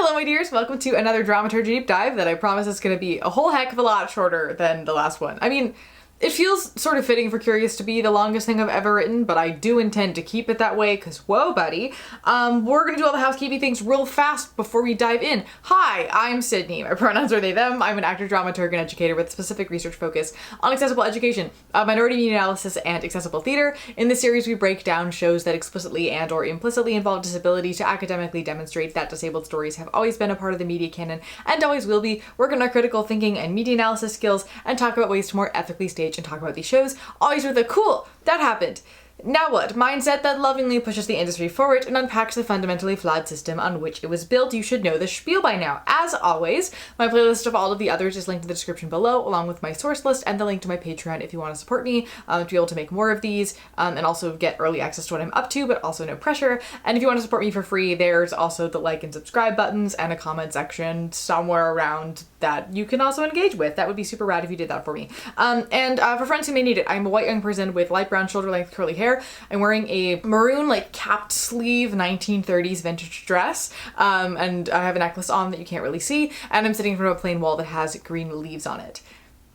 Hello my dears, welcome to another dramaturgy deep dive that I promise is going to be a whole heck of a lot shorter than the last one. I mean, it feels sort of fitting for Curious to be the longest thing I've ever written, but I do intend to keep it that way because whoa buddy. We're gonna do all the housekeeping things real fast before we dive in. Hi, I'm Sydney. My pronouns are they, them. I'm an actor, dramaturg, and educator with specific research focus on accessible education, minority media analysis, and accessible theater. In this series, we break down shows that explicitly and or implicitly involve disability to academically demonstrate that disabled stories have always been a part of the media canon and always will be, work on our critical thinking and media analysis skills, and talk about ways to more ethically stage and talk about these shows, always with a cool, that happened. Now what? Mindset that lovingly pushes the industry forward and unpacks the fundamentally flawed system on which it was built. You should know the spiel by now. As always, my playlist of all of the others is linked in the description below, along with my source list and the link to my Patreon if you want to support me to be able to make more of these and also get early access to what I'm up to, but also no pressure. And if you want to support me for free, there's also the like and subscribe buttons and a comment section somewhere around that you can also engage with. That would be super rad if you did that for me. And for friends who may need it, I'm a white young person with light brown shoulder length curly hair. I'm wearing a maroon like capped sleeve 1930s vintage dress and I have a necklace on that you can't really see, and I'm sitting in front of a plain wall that has green leaves on it.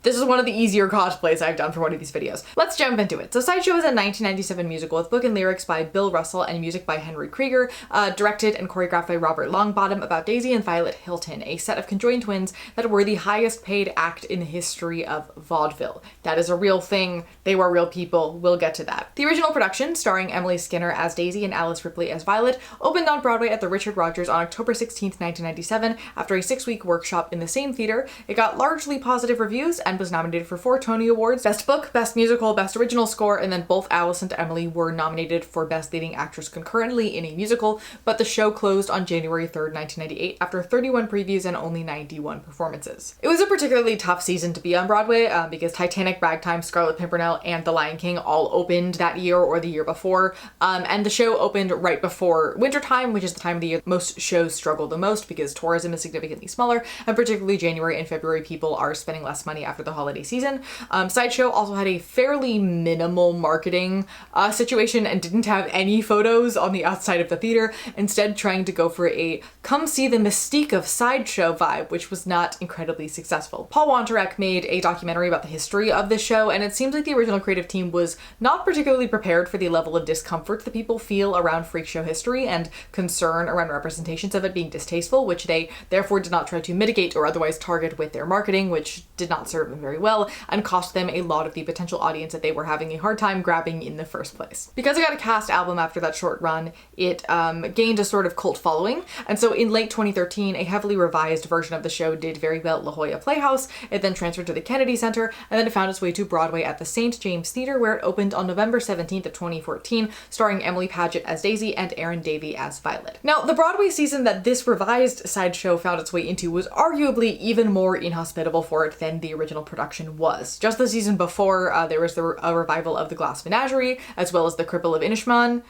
This is one of the easier cosplays I've done for one of these videos. Let's jump into it. So Sideshow is a 1997 musical with book and lyrics by Bill Russell and music by Henry Krieger, directed and choreographed by Robert Longbottom, about Daisy and Violet Hilton, a set of conjoined twins that were the highest paid act in the history of vaudeville. That is a real thing. They were real people. We'll get to that. The original production, starring Emily Skinner as Daisy and Alice Ripley as Violet, opened on Broadway at the Richard Rodgers on October 16th, 1997, after a 6-week workshop in the same theater. It got largely positive reviews and was nominated for 4 Tony Awards: Best Book, Best Musical, Best Original Score, and then both Alice and Emily were nominated for Best Leading Actress concurrently in a musical, but the show closed on January 3rd, 1998 after 31 previews and only 91 performances. It was a particularly tough season to be on Broadway because Titanic, Ragtime, Scarlet Pimpernel, and The Lion King all opened that year or the year before, and the show opened right before wintertime, which is the time of the year most shows struggle the most because tourism is significantly smaller, and particularly January and February people are spending less money after the holiday season. Sideshow also had a fairly minimal marketing situation and didn't have any photos on the outside of the theater, instead trying to go for a come see the mystique of Sideshow vibe, which was not incredibly successful. Paul Wontorek made a documentary about the history of the show, and it seems like the original creative team was not particularly prepared for the level of discomfort that people feel around freak show history and concern around representations of it being distasteful, which they therefore did not try to mitigate or otherwise target with their marketing, which did not serve them very well and cost them a lot of the potential audience that they were having a hard time grabbing in the first place. Because it got a cast album after that short run, it gained a sort of cult following, and so in late 2013, a heavily revised version of the show did very well at La Jolla Playhouse. It then transferred to the Kennedy Center, and then it found its way to Broadway at the St. James Theater, where it opened on November 17th of 2014, starring Emily Paget as Daisy and Erin Davie as Violet. Now, the Broadway season that this revised Sideshow found its way into was arguably even more inhospitable for it than the original production was. Just the season before, there was a revival of The Glass Menagerie, as well as The Cripple of Inishmaan.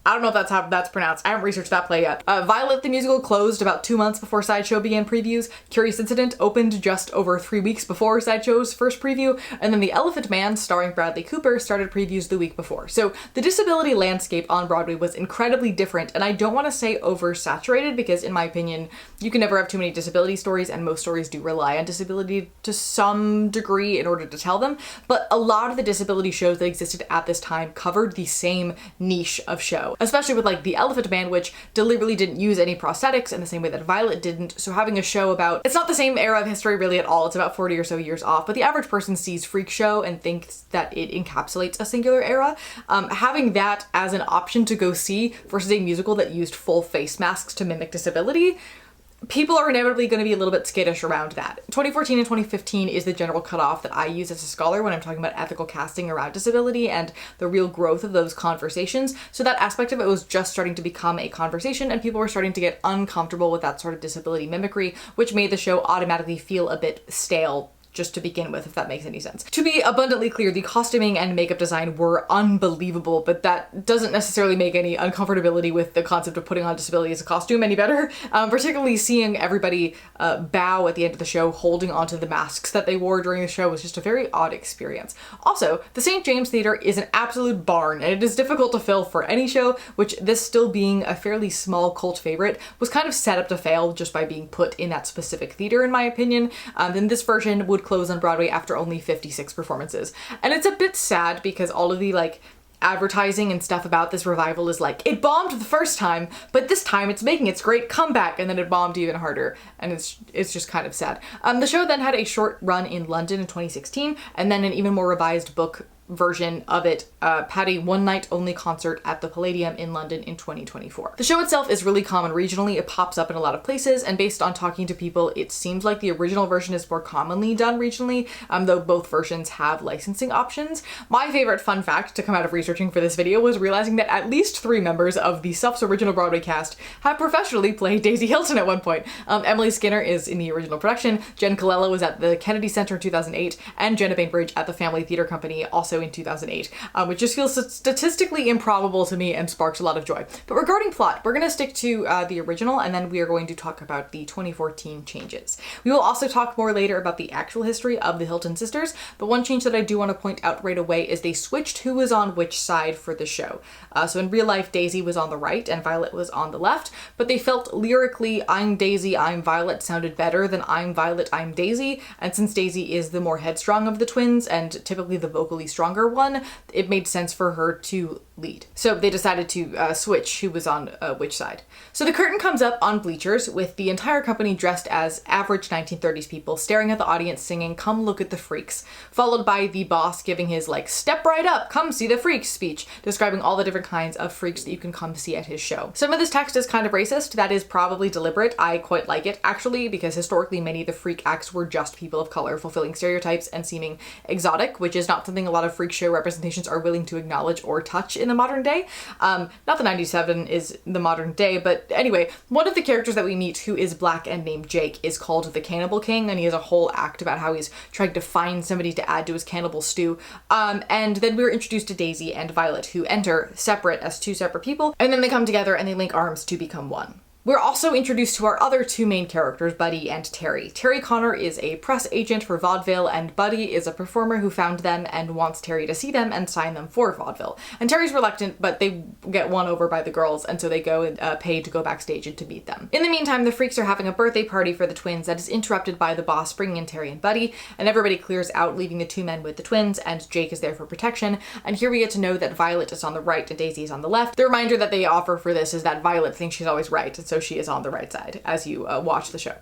I don't know if that's how that's pronounced. I haven't researched that play yet. Violet the musical closed about 2 months before Sideshow began previews. Curious Incident opened just over 3 weeks before Sideshow's first preview. And then The Elephant Man, starring Bradley Cooper, started previews the week before. So the disability landscape on Broadway was incredibly different. And I don't want to say oversaturated because in my opinion, you can never have too many disability stories, and most stories do rely on disability to some degree in order to tell them. But a lot of the disability shows that existed at this time covered the same niche of show. Especially with like The Elephant Man, which deliberately didn't use any prosthetics in the same way that Violet didn't. So having a show about, it's not the same era of history really at all, it's about 40 or so years off, but the average person sees Freak Show and thinks that it encapsulates a singular era. Having that as an option to go see versus a musical that used full face masks to mimic disability, people are inevitably going to be a little bit skittish around that. 2014 and 2015 is the general cutoff that I use as a scholar when I'm talking about ethical casting around disability and the real growth of those conversations. So that aspect of it was just starting to become a conversation, and people were starting to get uncomfortable with that sort of disability mimicry, which made the show automatically feel a bit stale just to begin with, if that makes any sense. To be abundantly clear, the costuming and makeup design were unbelievable, but that doesn't necessarily make any uncomfortability with the concept of putting on disability as a costume any better. Particularly seeing everybody bow at the end of the show, holding onto the masks that they wore during the show was just a very odd experience. Also, the St. James Theatre is an absolute barn, and it is difficult to fill for any show, which this still being a fairly small cult favorite was kind of set up to fail just by being put in that specific theater, in my opinion. Then this version would close on Broadway after only 56 performances. And it's a bit sad because all of the like advertising and stuff about this revival is like, it bombed the first time, but this time it's making its great comeback, and then it bombed even harder, and it's just kind of sad. The show then had a short run in London in 2016, and then an even more revised book version of it had a one-night-only concert at the Palladium in London in 2024. The show itself is really common regionally. It pops up in a lot of places, and based on talking to people, it seems like the original version is more commonly done regionally, though both versions have licensing options. My favorite fun fact to come out of researching for this video was realizing that at least 3 members of the Suff's original Broadway cast have professionally played Daisy Hilton at one point. Emily Skinner is in the original production, Jen Colella was at the Kennedy Center in 2008, and Jenna Bainbridge at the Family Theatre Company also in 2008, which just feels statistically improbable to me and sparks a lot of joy. But regarding plot, we're going to stick to the original, and then we are going to talk about the 2014 changes. We will also talk more later about the actual history of the Hilton sisters, but one change that I do want to point out right away is they switched who was on which side for the show. So in real life, Daisy was on the right and Violet was on the left, but they felt lyrically I'm Daisy, I'm Violet sounded better than I'm Violet, I'm Daisy, and since Daisy is the more headstrong of the twins and typically the vocally stronger one, it made sense for her to lead. So they decided to switch who was on which side. So the curtain comes up on bleachers with the entire company dressed as average 1930s people staring at the audience singing "Come Look at the Freaks," followed by the boss giving his like "Step right up, come see the freaks" speech, describing all the different kinds of freaks that you can come see at his show. Some of this text is kind of racist. That is probably deliberate. I quite like it actually, because historically many of the freak acts were just people of color fulfilling stereotypes and seeming exotic, which is not something a lot of freak show representations are willing to acknowledge or touch in the modern day. Not that 97 is the modern day, but anyway, one of the characters that we meet who is black and named Jake is called the Cannibal King, and he has a whole act about how he's trying to find somebody to add to his cannibal stew. And then we're introduced to Daisy and Violet, who enter separate as 2 separate people, and then they come together and they link arms to become one. We're also introduced to our other 2 main characters, Buddy and Terry. Terry Connor is a press agent for vaudeville, and Buddy is a performer who found them and wants Terry to see them and sign them for vaudeville. And Terry's reluctant, but they get won over by the girls, and so they go and pay to go backstage and to meet them. In the meantime, the freaks are having a birthday party for the twins that is interrupted by the boss bringing in Terry and Buddy, and everybody clears out, leaving the 2 men with the twins, and Jake is there for protection. And here we get to know that Violet is on the right and Daisy is on the left. The reminder that they offer for this is that Violet thinks she's always right, and so she is on the right side as you watch the show.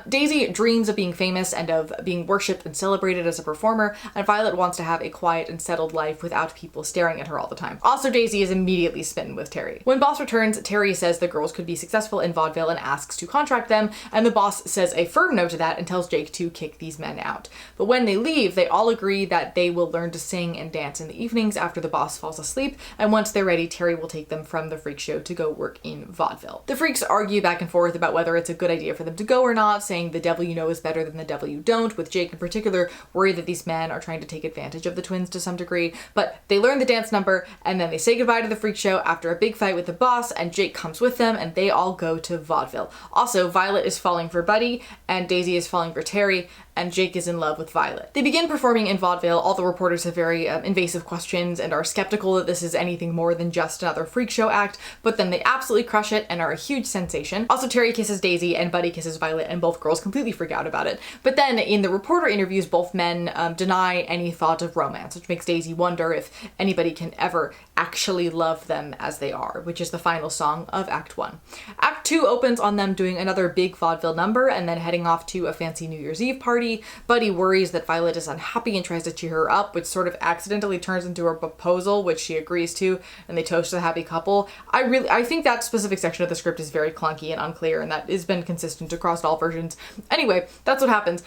Daisy dreams of being famous and of being worshipped and celebrated as a performer, and Violet wants to have a quiet and settled life without people staring at her all the time. Also, Daisy is immediately smitten with Terry. When boss returns, Terry says the girls could be successful in vaudeville and asks to contract them, and the boss says a firm no to that and tells Jake to kick these men out. But when they leave, they all agree that they will learn to sing and dance in the evenings after the boss falls asleep, and once they're ready, Terry will take them from the freak show to go work in vaudeville. The freaks argue back and forth about whether it's a good idea for them to go or not, saying the devil you know is better than the devil you don't, with Jake in particular worried that these men are trying to take advantage of the twins to some degree. But they learn the dance number, and then they say goodbye to the freak show after a big fight with the boss, and Jake comes with them, and they all go to vaudeville. Also, Violet is falling for Buddy, and Daisy is falling for Terry, and Jake is in love with Violet. They begin performing in vaudeville. All the reporters have very invasive questions and are skeptical that this is anything more than just another freak show act, but then they absolutely crush it and are a huge sensation. Also, Terry kisses Daisy and Buddy kisses Violet, and both girls completely freak out about it. But then in the reporter interviews, both men deny any thought of romance, which makes Daisy wonder if anybody can ever actually love them as they are, which is the final song of Act 1. Act 2 opens on them doing another big vaudeville number and then heading off to a fancy New Year's Eve party. Buddy worries that Violet is unhappy and tries to cheer her up, which sort of accidentally turns into a proposal, which she agrees to, and they toast the happy couple. I think that specific section of the script is very clunky and unclear, and that has been consistent across all versions. Anyway, that's what happens.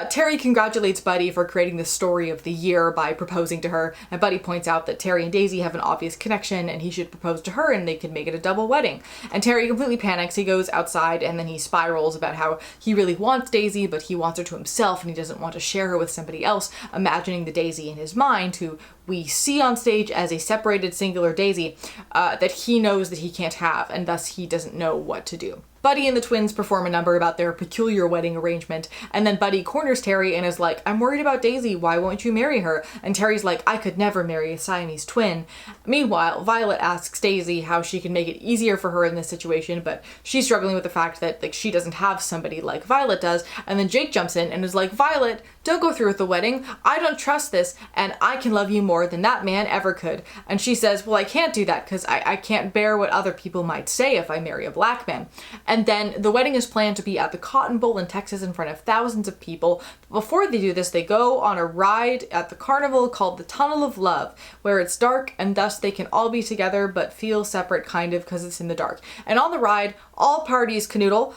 Terry congratulates Buddy for creating the story of the year by proposing to her, and Buddy points out that Terry and Daisy have an obvious obvious connection and he should propose to her and they could make it a double wedding. And Terry completely panics. He goes outside and then he spirals about how he really wants Daisy, but he wants her to himself and he doesn't want to share her with somebody else, imagining the Daisy in his mind, who we see on stage as a separated singular Daisy that he knows that he can't have, and thus he doesn't know what to do. Buddy and the twins perform a number about their peculiar wedding arrangement, and then Buddy corners Terry and is like, I'm worried about Daisy, why won't you marry her? And Terry's like, I could never marry a Siamese twin. Meanwhile, Violet asks Daisy how she can make it easier for her in this situation, but she's struggling with the fact that she doesn't have somebody like Violet does, and then Jake jumps in and is like, Violet, don't go through with the wedding, I don't trust this, and I can love you more than that man ever could. And she says, well, I can't do that because I can't bear what other people might say if I marry a black man. And then the wedding is planned to be at the Cotton Bowl in Texas in front of thousands of people. Before they do this, they go on a ride at the carnival called the Tunnel of Love, where it's dark and thus they can all be together but feel separate kind of because it's in the dark. And on the ride, all parties canoodle.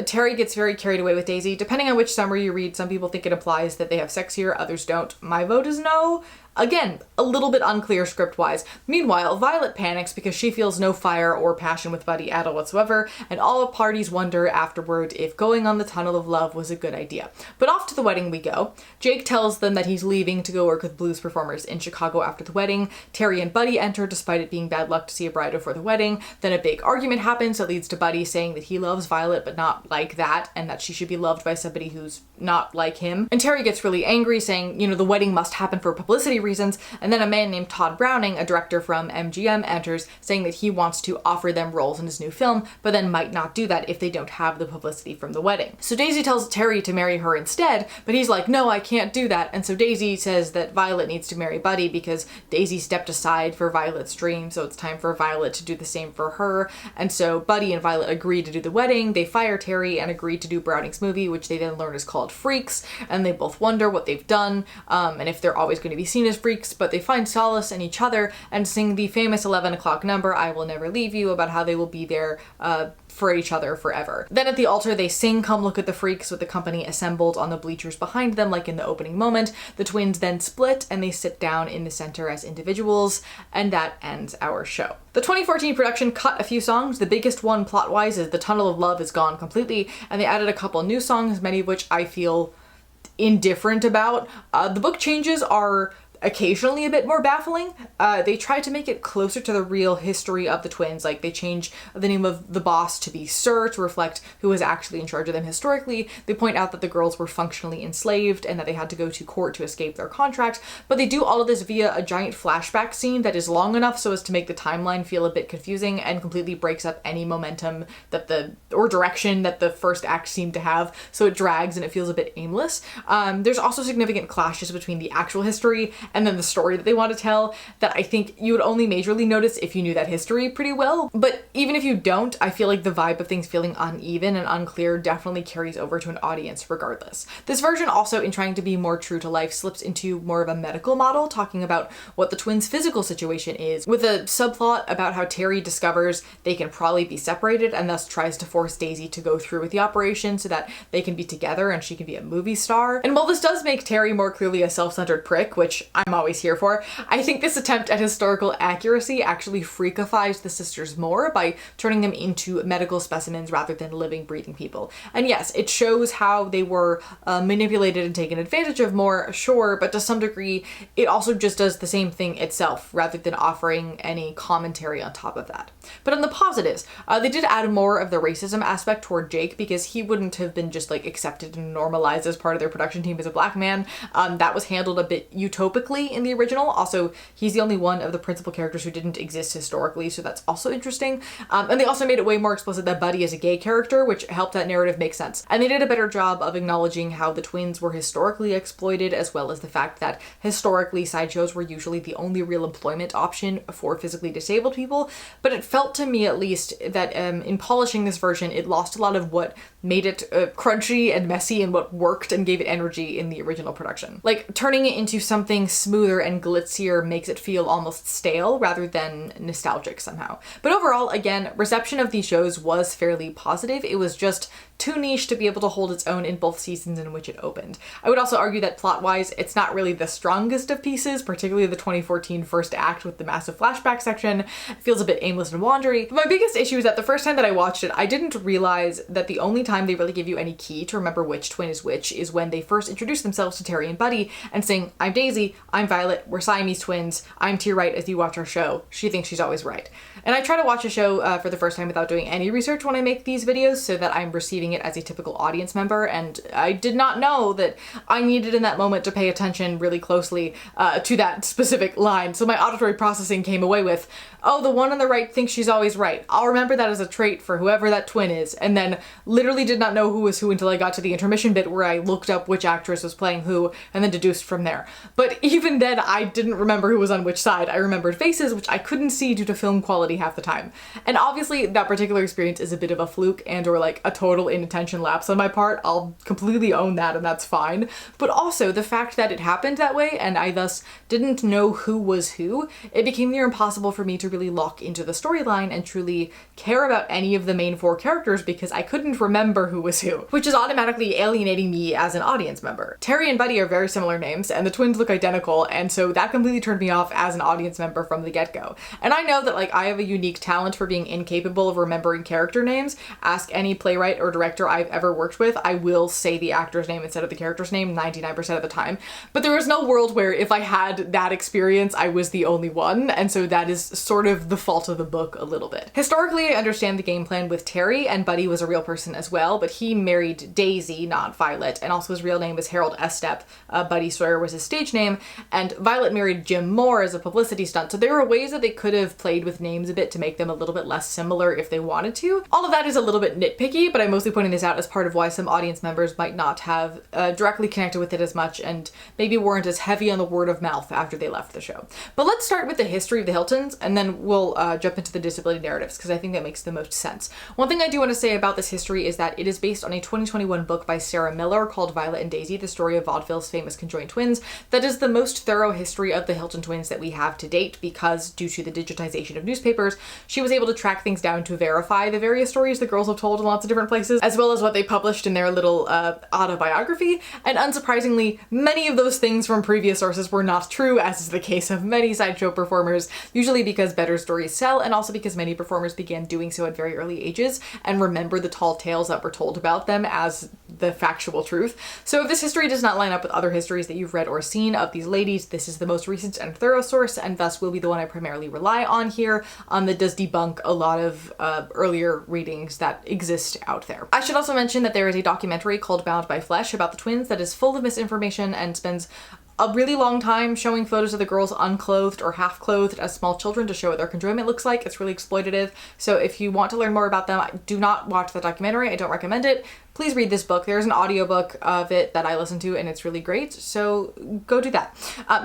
Terry gets very carried away with Daisy. Depending on which summary you read, some people think it implies that they have sex here, others don't. My vote is no. Again, a little bit unclear script-wise. Meanwhile, Violet panics because she feels no fire or passion with Buddy at all whatsoever, and all parties wonder afterward if going on the Tunnel of Love was a good idea. But off to the wedding we go. Jake tells them that he's leaving to go work with blues performers in Chicago after the wedding. Terry and Buddy enter despite it being bad luck to see a bride before the wedding. Then a big argument happens that leads to Buddy saying that he loves Violet but not like that, and that she should be loved by somebody who's not like him. And Terry gets really angry, saying, the wedding must happen for publicity reasons, and then a man named Todd Browning, a director from MGM, enters, saying that he wants to offer them roles in his new film, but then might not do that if they don't have the publicity from the wedding. So Daisy tells Terry to marry her instead, but he's like, no, I can't do that, and so Daisy says that Violet needs to marry Buddy because Daisy stepped aside for Violet's dream, so it's time for Violet to do the same for her, and so Buddy and Violet agree to do the wedding, they fire Terry and agree to do Browning's movie, which they then learn is called Freaks, and they both wonder what they've done, and if they're always going to be seen as freaks, but they find solace in each other and sing the famous 11 o'clock number, I Will Never Leave You, about how they will be there for each other forever. Then at the altar they sing Come Look at the Freaks with the company assembled on the bleachers behind them like in the opening moment. The twins then split and they sit down in the center as individuals, and that ends our show. The 2014 production cut a few songs. The biggest one plot-wise is The Tunnel of Love is gone completely, and they added a couple new songs, many of which I feel indifferent about. The book changes are occasionally a bit more baffling. They try to make it closer to the real history of the twins. Like, they change the name of the boss to be Sir to reflect who was actually in charge of them historically. They point out that the girls were functionally enslaved and that they had to go to court to escape their contract, but they do all of this via a giant flashback scene that is long enough so as to make the timeline feel a bit confusing and completely breaks up any momentum that or direction that the first act seemed to have, so it drags and it feels a bit aimless. There's also significant clashes between the actual history and then the story that they want to tell that I think you would only majorly notice if you knew that history pretty well. But even if you don't, I feel like the vibe of things feeling uneven and unclear definitely carries over to an audience regardless. This version also, in trying to be more true to life, slips into more of a medical model, talking about what the twins' physical situation is, with a subplot about how Terry discovers they can probably be separated and thus tries to force Daisy to go through with the operation so that they can be together and she can be a movie star. And while this does make Terry more clearly a self-centered prick, which I'm always here for, I think this attempt at historical accuracy actually freakifies the sisters more by turning them into medical specimens rather than living, breathing people. And yes, it shows how they were manipulated and taken advantage of more, sure, but to some degree, it also just does the same thing itself rather than offering any commentary on top of that. But on the positives, they did add more of the racism aspect toward Jake because he wouldn't have been just like accepted and normalized as part of their production team as a black man. That was handled a bit utopically in the original. Also, he's the only one of the principal characters who didn't exist historically, so that's also interesting. And they also made it way more explicit that Buddy is a gay character, which helped that narrative make sense. And they did a better job of acknowledging how the twins were historically exploited, as well as the fact that historically sideshows were usually the only real employment option for physically disabled people. But it felt to me, at least, that in polishing this version, it lost a lot of what made it crunchy and messy and what worked and gave it energy in the original production. Like, turning it into something smoother and glitzier makes it feel almost stale rather than nostalgic somehow. But overall, again, reception of these shows was fairly positive. It was just too niche to be able to hold its own in both seasons in which it opened. I would also argue that plot-wise, it's not really the strongest of pieces, particularly the 2014 first act with the massive flashback section. It feels a bit aimless and wandery. But my biggest issue is that the first time that I watched it, I didn't realize that the only time they really give you any key to remember which twin is which is when they first introduce themselves to Terry and Buddy and saying, "I'm Daisy, I'm Violet, we're Siamese twins, I'm to your right as you watch our show. She thinks she's always right." And I try to watch a show for the first time without doing any research when I make these videos so that I'm receiving it as a typical audience member, and I did not know that I needed in that moment to pay attention really closely to that specific line. So my auditory processing came away with, oh, the one on the right thinks she's always right. I'll remember that as a trait for whoever that twin is, and then literally did not know who was who until I got to the intermission bit where I looked up which actress was playing who and then deduced from there. But even then, I didn't remember who was on which side. I remembered faces, which I couldn't see due to film quality half the time. And obviously that particular experience is a bit of a fluke and or like a total inattention lapse on my part. I'll completely own that, and that's fine. But also the fact that it happened that way and I thus didn't know who was who, it became near impossible for me to really lock into the storyline and truly care about any of the main four characters because I couldn't remember who was who, which is automatically alienating me as an audience member. Terry and Buddy are very similar names and the twins look identical, and so that completely turned me off as an audience member from the get-go. And I know that like I have a unique talent for being incapable of remembering character names. Ask any playwright or director I've ever worked with, I will say the actor's name instead of the character's name 99% of the time. But there is no world where if I had that experience, I was the only one, and so that is sort of the fault of the book a little bit. Historically, I understand the game plan with Terry, and Buddy was a real person as well, but he married Daisy, not Violet, and also his real name was Harold Estep. Buddy Sawyer was his stage name, and Violet married Jim Moore as a publicity stunt, so there were ways that they could have played with names a bit to make them a little bit less similar if they wanted to. All of that is a little bit nitpicky, but I'm mostly pointing this out as part of why some audience members might not have directly connected with it as much and maybe weren't as heavy on the word of mouth after they left the show. But let's start with the history of the Hiltons, and then we'll jump into the disability narratives because I think that makes the most sense. One thing I do want to say about this history is that it is based on a 2021 book by Sarah Miller called Violet and Daisy, the story of vaudeville's famous conjoined twins. That is the most thorough history of the Hilton twins that we have to date because due to the digitization of newspapers, she was able to track things down to verify the various stories the girls have told in lots of different places, as well as what they published in their little autobiography. And unsurprisingly, many of those things from previous sources were not true, as is the case of many sideshow performers, usually because better stories sell, and also because many performers began doing so at very early ages and remember the tall tales that were told about them as the factual truth. So if this history does not line up with other histories that you've read or seen of these ladies, this is the most recent and thorough source, and thus will be the one I primarily rely on here, that does debunk a lot of earlier readings that exist out there. I should also mention that there is a documentary called Bound by Flesh about the twins that is full of misinformation and spends a really long time showing photos of the girls unclothed or half-clothed as small children to show what their conjoinment looks like. It's really exploitative. So if you want to learn more about them, do not watch the documentary. I don't recommend it. Please read this book. There's an audiobook of it that I listened to and it's really great, so go do that.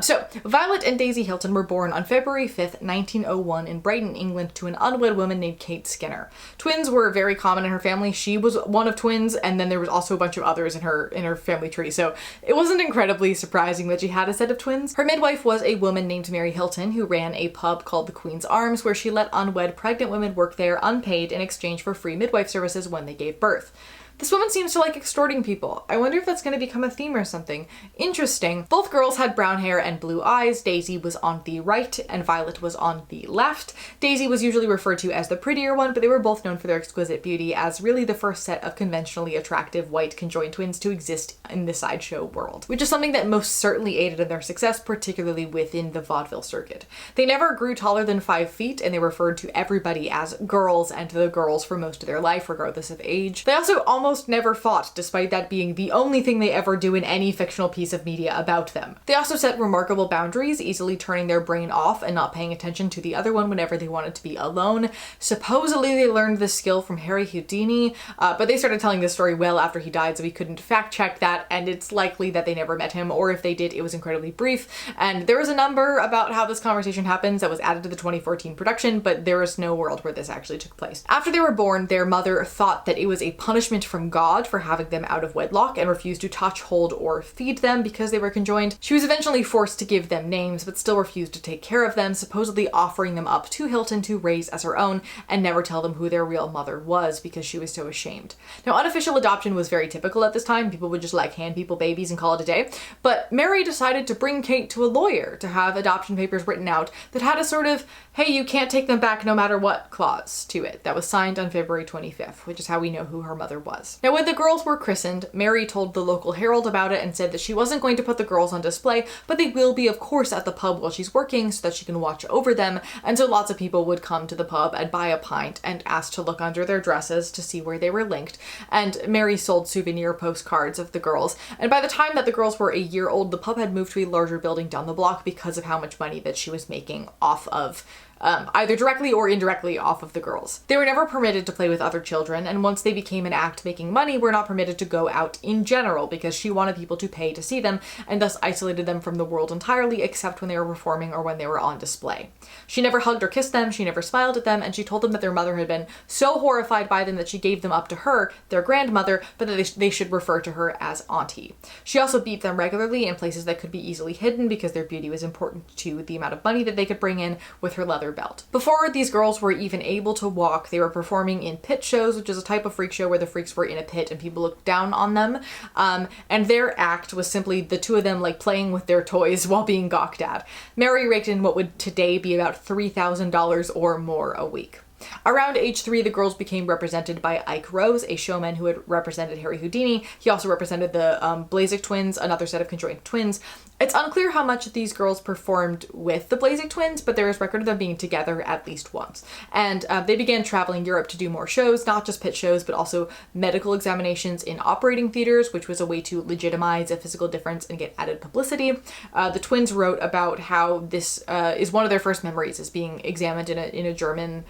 So Violet and Daisy Hilton were born on February 5th, 1901 in Brighton, England to an unwed woman named Kate Skinner. Twins were very common in her family. She was one of twins, and then there was also a bunch of others in her family tree, so it wasn't incredibly surprising that she had a set of twins. Her midwife was a woman named Mary Hilton who ran a pub called the Queen's Arms where she let unwed pregnant women work there unpaid in exchange for free midwife services when they gave birth. This woman seems to like extorting people. I wonder if that's going to become a theme or something. Interesting. Both girls had brown hair and blue eyes. Daisy was on the right and Violet was on the left. Daisy was usually referred to as the prettier one, but they were both known for their exquisite beauty as really the first set of conventionally attractive white conjoined twins to exist in the sideshow world, which is something that most certainly aided in their success, particularly within the vaudeville circuit. They never grew taller than 5 feet, and they referred to everybody as girls and to the girls for most of their life, regardless of age. They also almost never fought, despite that being the only thing they ever do in any fictional piece of media about them. They also set remarkable boundaries, easily turning their brain off and not paying attention to the other one whenever they wanted to be alone. Supposedly they learned this skill from Harry Houdini, but they started telling this story well after he died, so we couldn't fact check that, and it's likely that they never met him, or if they did, it was incredibly brief. And there was a number about how this conversation happens that was added to the 2014 production, but there is no world where this actually took place. After they were born, their mother thought that it was a punishment from from God for having them out of wedlock and refused to touch, hold, or feed them because they were conjoined. She was eventually forced to give them names, but still refused to take care of them, supposedly offering them up to Hilton to raise as her own and never tell them who their real mother was because she was so ashamed. Now, unofficial adoption was very typical at this time. People would just like hand people babies and call it a day. But Mary decided to bring Kate to a lawyer to have adoption papers written out that had a sort of, hey, you can't take them back no matter what clause to it. That was signed on February 25th, which is how we know who her mother was. Now, when the girls were christened, Mary told the local Herald about it and said that she wasn't going to put the girls on display, but they will be, of course, at the pub while she's working so that she can watch over them. And so lots of people would come to the pub and buy a pint and ask to look under their dresses to see where they were linked. And Mary sold souvenir postcards of the girls. And by the time that the girls were a year old, the pub had moved to a larger building down the block because of how much money that she was making off of either directly or indirectly off of the girls. They were never permitted to play with other children, and once they became an act making money, were not permitted to go out in general because she wanted people to pay to see them and thus isolated them from the world entirely except when they were performing or when they were on display. She never hugged or kissed them, she never smiled at them, and she told them that their mother had been so horrified by them that she gave them up to her, their grandmother, but that they should refer to her as auntie. She also beat them regularly in places that could be easily hidden because their beauty was important to the amount of money that they could bring in with her leather belt. Before these girls were even able to walk, they were performing in pit shows, which is a type of freak show where the freaks were in a pit and people looked down on them. And their act was simply the two of them like playing with their toys while being gawked at. Mary raked in what would today be about $3,000 or more a week. Around age 3, the girls became represented by Ike Rose, a showman who had represented Harry Houdini. He also represented the Blazek twins, another set of conjoined twins. It's unclear how much these girls performed with the Blazek twins, but there is record of them being together at least once. And they began traveling Europe to do more shows, not just pit shows, but also medical examinations in operating theaters, which was a way to legitimize a physical difference and get added publicity. The twins wrote about how this is one of their first memories, is being examined in a German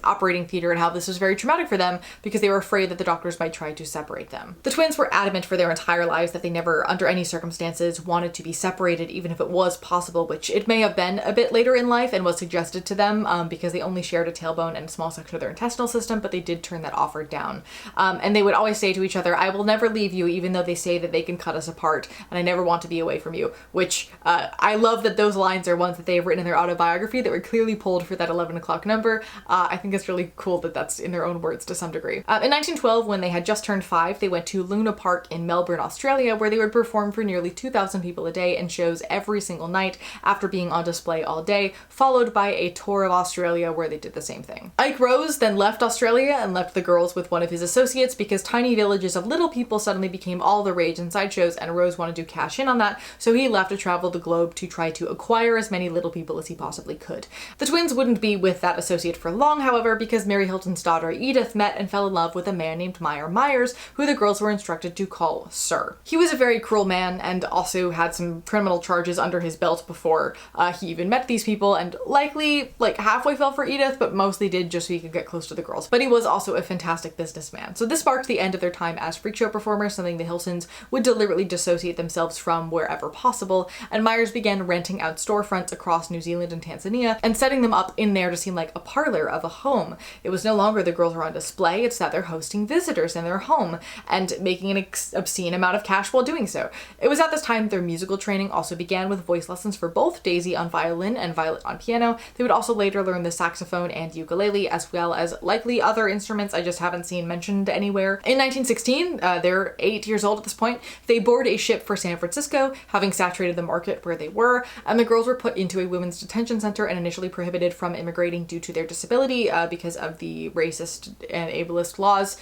operating theater, and how this was very traumatic for them because they were afraid that the doctors might try to separate them. The twins were adamant for their entire lives that they never, under any circumstances, wanted to be separated, even if it was possible, which it may have been a bit later in life and was suggested to them because they only shared a tailbone and a small section of their intestinal system, but they did turn that offer down. And they would always say to each other, I will never leave you, even though they say that they can cut us apart, and I never want to be away from you, which I love that those lines are ones that they have written in their autobiography that were clearly pulled for that 11 o'clock number. I think it's really cool that that's in their own words to some degree. In 1912, when they had just turned 5, they went to Luna Park in Melbourne, Australia, where they would perform for nearly 2,000 people a day in shows every single night after being on display all day, followed by a tour of Australia where they did the same thing. Ike Rose then left Australia and left the girls with one of his associates because tiny villages of little people suddenly became all the rage in sideshows, and Rose wanted to cash in on that, so he left to travel the globe to try to acquire as many little people as he possibly could. The twins wouldn't be with that associate for long, however, because Mary Hilton's daughter Edith met and fell in love with a man named Meyer Myers, who the girls were instructed to call Sir. He was a very cruel man and also had some criminal charges under his belt before he even met these people, and likely like halfway fell for Edith, but mostly did just so he could get close to the girls. But he was also a fantastic businessman. So this marked the end of their time as freak show performers, something the Hiltons would deliberately dissociate themselves from wherever possible, and Myers began renting out storefronts across New Zealand and Tanzania and setting them up in there to seem like a parlor of a home. It was no longer the girls were on display, it's that they're hosting visitors in their home and making an obscene amount of cash while doing so. It was at this time their musical training also began, with voice lessons for both Daisy on violin and Violet on piano. They would also later learn the saxophone and ukulele, as well as likely other instruments I just haven't seen mentioned anywhere. In 1916, they're 8 years old at this point, they board a ship for San Francisco, having saturated the market where they were, and the girls were put into a women's detention center and initially prohibited from immigrating due to their disability because of the racist and ableist laws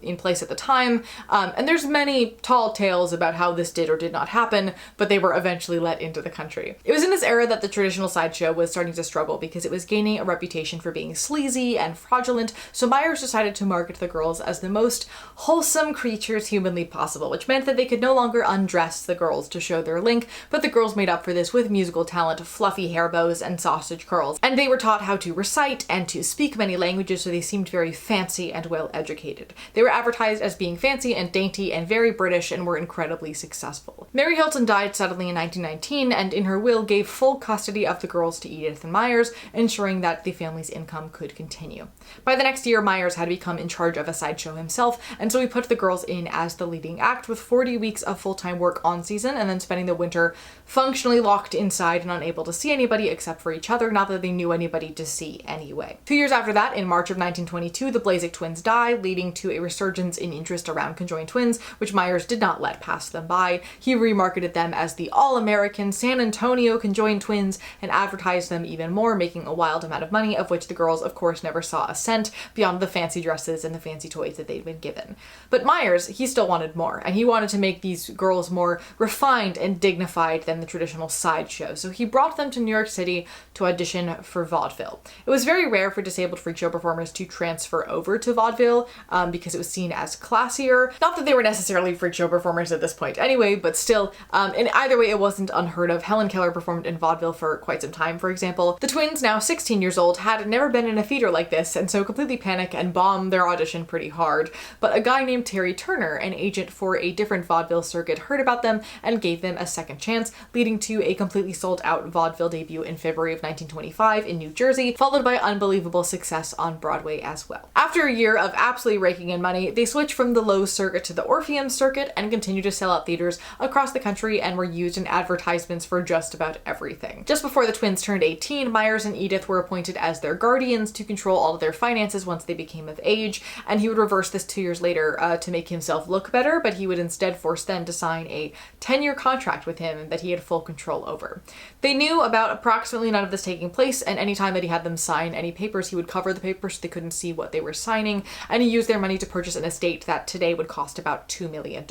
in place at the time. And there's many tall tales about how this did or did not happen, but they were eventually let into the country. It was in this era that the traditional sideshow was starting to struggle because it was gaining a reputation for being sleazy and fraudulent, so Myers decided to market the girls as the most wholesome creatures humanly possible, which meant that they could no longer undress the girls to show their link, but the girls made up for this with musical talent, fluffy hair bows, and sausage curls. And they were taught how to recite and to speak many languages, so they seemed very fancy and well educated. They were advertised as being fancy and dainty and very British and were incredibly successful. Mary Hilton died died suddenly in 1919, and in her will gave full custody of the girls to Edith and Myers, ensuring that the family's income could continue. By the next year, Myers had become in charge of a sideshow himself, and so he put the girls in as the leading act with 40 weeks of full-time work on season, and then spending the winter functionally locked inside and unable to see anybody except for each other, not that they knew anybody to see anyway. 2 years after that, in March of 1922, the Blazek twins die, leading to a resurgence in interest around conjoined twins, which Myers did not let pass them by. He remarketed them as the all-American San Antonio conjoined twins and advertised them even more, making a wild amount of money, of which the girls, of course, never saw a cent beyond the fancy dresses and the fancy toys that they'd been given. But Myers, he still wanted more, and he wanted to make these girls more refined and dignified than the traditional sideshow, so he brought them to New York City to audition for vaudeville. It was very rare for disabled freak show performers to transfer over to vaudeville because it was seen as classier. Not that they were necessarily freak show performers at this point anyway, but still, in either way, it wasn't unheard of. Helen Keller performed in vaudeville for quite some time, for example. The twins, now 16 years old, had never been in a theater like this, and so completely panic and bomb their audition pretty hard. But a guy named Terry Turner, an agent for a different vaudeville circuit, heard about them and gave them a second chance, leading to a completely sold-out vaudeville debut in February of 1925 in New Jersey, followed by unbelievable success on Broadway as well. After a year of absolutely raking in money, they switched from the Loews circuit to the Orpheum circuit and continued to sell out theaters across the country and were used in advertisements for just about everything. Just before the twins turned 18, Myers and Edith were appointed as their guardians to control all of their finances once they became of age, and he would reverse this 2 years later to make himself look better, but he would instead force them to sign a 10-year contract with him that he had full control over. They knew about approximately none of this taking place, and anytime that he had them sign any papers, he would cover the papers so they couldn't see what they were signing, and he used their money to purchase an estate that today would cost about $2 million.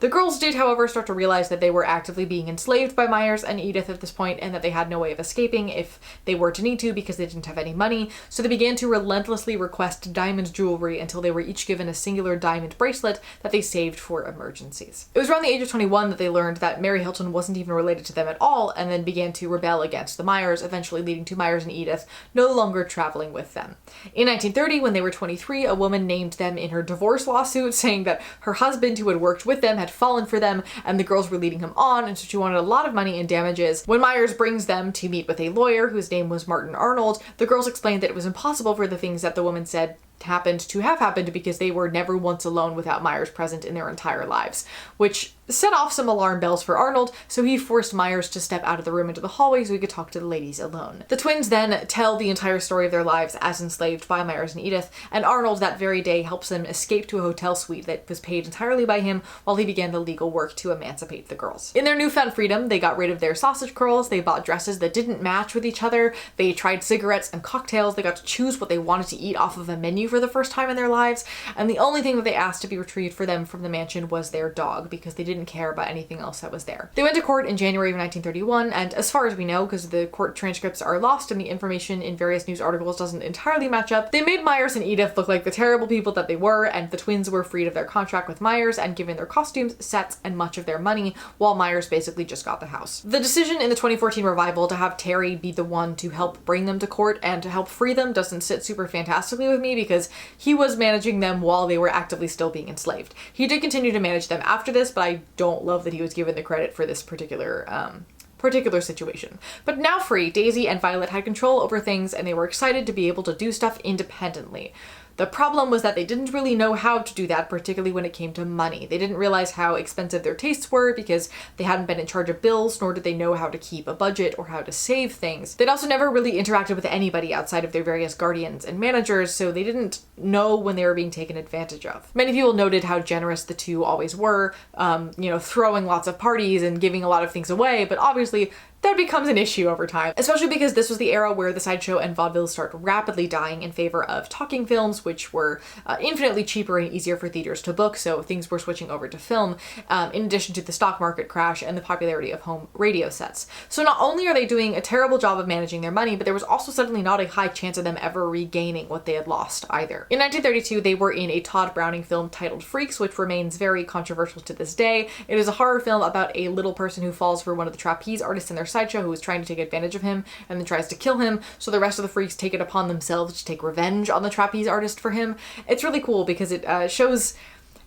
The girls did, however, start to realize that they were actively being enslaved by Myers and Edith at this point, and that they had no way of escaping if they were to need to because they didn't have any money, so they began to relentlessly request diamond jewelry until they were each given a singular diamond bracelet that they saved for emergencies. It was around the age of 21 that they learned that Mary Hilton wasn't even related to them at all, and then began to rebel against the Myers, eventually leading to Myers and Edith no longer traveling with them. In 1930, when they were 23, a woman named them in her divorce lawsuit, saying that her husband, who had worked with them, had fallen for them and the girls were leading him on, and so she wanted a lot of money in damages. When Myers brings them to meet with a lawyer whose name was Martin Arnold, the girls explained that it was impossible for the things that the woman said happened to have happened because they were never once alone without Myers present in their entire lives, which set off some alarm bells for Arnold, so he forced Myers to step out of the room into the hallway so he could talk to the ladies alone. The twins then tell the entire story of their lives as enslaved by Myers and Edith, and Arnold that very day helps them escape to a hotel suite that was paid entirely by him while he began the legal work to emancipate the girls. In their newfound freedom, they got rid of their sausage curls, they bought dresses that didn't match with each other, they tried cigarettes and cocktails, they got to choose what they wanted to eat off of a menu for the first time in their lives, and the only thing that they asked to be retrieved for them from the mansion was their dog, because they didn't care about anything else that was there. They went to court in January of 1931, and as far as we know, because the court transcripts are lost and the information in various news articles doesn't entirely match up, they made Myers and Edith look like the terrible people that they were, and the twins were freed of their contract with Myers and given their costumes, sets, and much of their money, while Myers basically just got the house. The decision in the 2014 revival to have Terry be the one to help bring them to court and to help free them doesn't sit super fantastically with me, because he was managing them while they were actively still being enslaved. He did continue to manage them after this, but I don't love that he was given the credit for this particular situation. But now free, Daisy and Violet had control over things, and they were excited to be able to do stuff independently. The problem was that they didn't really know how to do that, particularly when it came to money. They didn't realize how expensive their tastes were because they hadn't been in charge of bills, nor did they know how to keep a budget or how to save things. They'd also never really interacted with anybody outside of their various guardians and managers, so they didn't know when they were being taken advantage of. Many people noted how generous the two always were, throwing lots of parties and giving a lot of things away, but obviously that becomes an issue over time, especially because this was the era where the sideshow and vaudeville start rapidly dying in favor of talking films, which were infinitely cheaper and easier for theaters to book, so things were switching over to film, in addition to the stock market crash and the popularity of home radio sets. So not only are they doing a terrible job of managing their money, but there was also suddenly not a high chance of them ever regaining what they had lost either. In 1932, they were in a Todd Browning film titled Freaks, which remains very controversial to this day. It is a horror film about a little person who falls for one of the trapeze artists in their sideshow who is trying to take advantage of him and then tries to kill him, so the rest of the freaks take it upon themselves to take revenge on the trapeze artist for him. It's really cool because it shows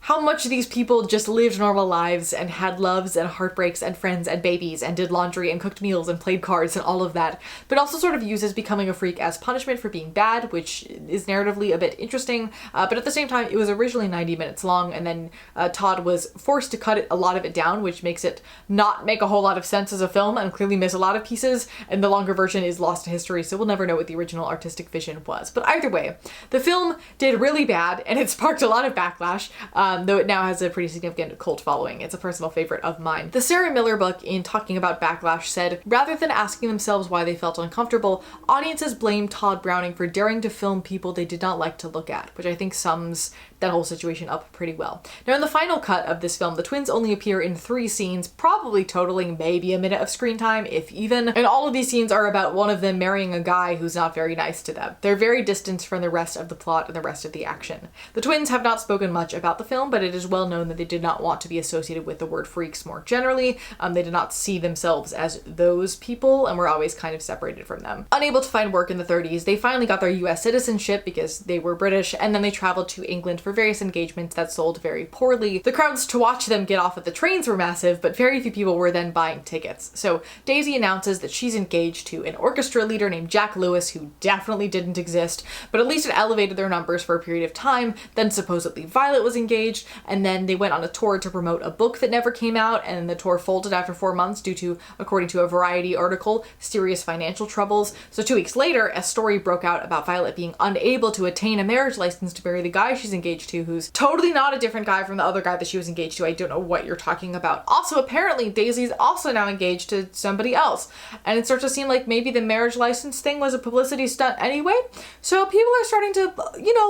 how much these people just lived normal lives and had loves and heartbreaks and friends and babies and did laundry and cooked meals and played cards and all of that, but also sort of uses becoming a freak as punishment for being bad, which is narratively a bit interesting, but at the same time, it was originally 90 minutes long, and then Todd was forced to cut a lot of it down, which makes it not make a whole lot of sense as a film and clearly miss a lot of pieces, and the longer version is lost to history, so we'll never know what the original artistic vision was. But either way, the film did really bad, and it sparked a lot of backlash, though it now has a pretty significant cult following. It's a personal favorite of mine. The Sarah Miller book, in talking about backlash, said, rather than asking themselves why they felt uncomfortable, audiences blamed Todd Browning for daring to film people they did not like to look at, which I think sums that whole situation up pretty well. Now, in the final cut of this film, the twins only appear in 3 scenes, probably totaling maybe a minute of screen time, if even, and all of these scenes are about one of them marrying a guy who's not very nice to them. They're very distant from the rest of the plot and the rest of the action. The twins have not spoken much about the film, but it is well known that they did not want to be associated with the word freaks more generally. They did not see themselves as those people and were always kind of separated from them. Unable to find work in the 30s, they finally got their US citizenship because they were British, and then they traveled to England for various engagements that sold very poorly. The crowds to watch them get off at the trains were massive, but very few people were then buying tickets. So Daisy announces that she's engaged to an orchestra leader named Jack Lewis, who definitely didn't exist, but at least it elevated their numbers for a period of time. Then supposedly Violet was engaged, and then they went on a tour to promote a book that never came out, and the tour folded after 4 months due to, according to a Variety article, serious financial troubles. So 2 weeks later, a story broke out about Violet being unable to attain a marriage license to marry the guy she's engaged to, who's totally not a different guy from the other guy that she was engaged to. I don't know what you're talking about. Also, apparently, Daisy's also now engaged to somebody else, and it starts to seem like maybe the marriage license thing was a publicity stunt anyway. So people are starting to,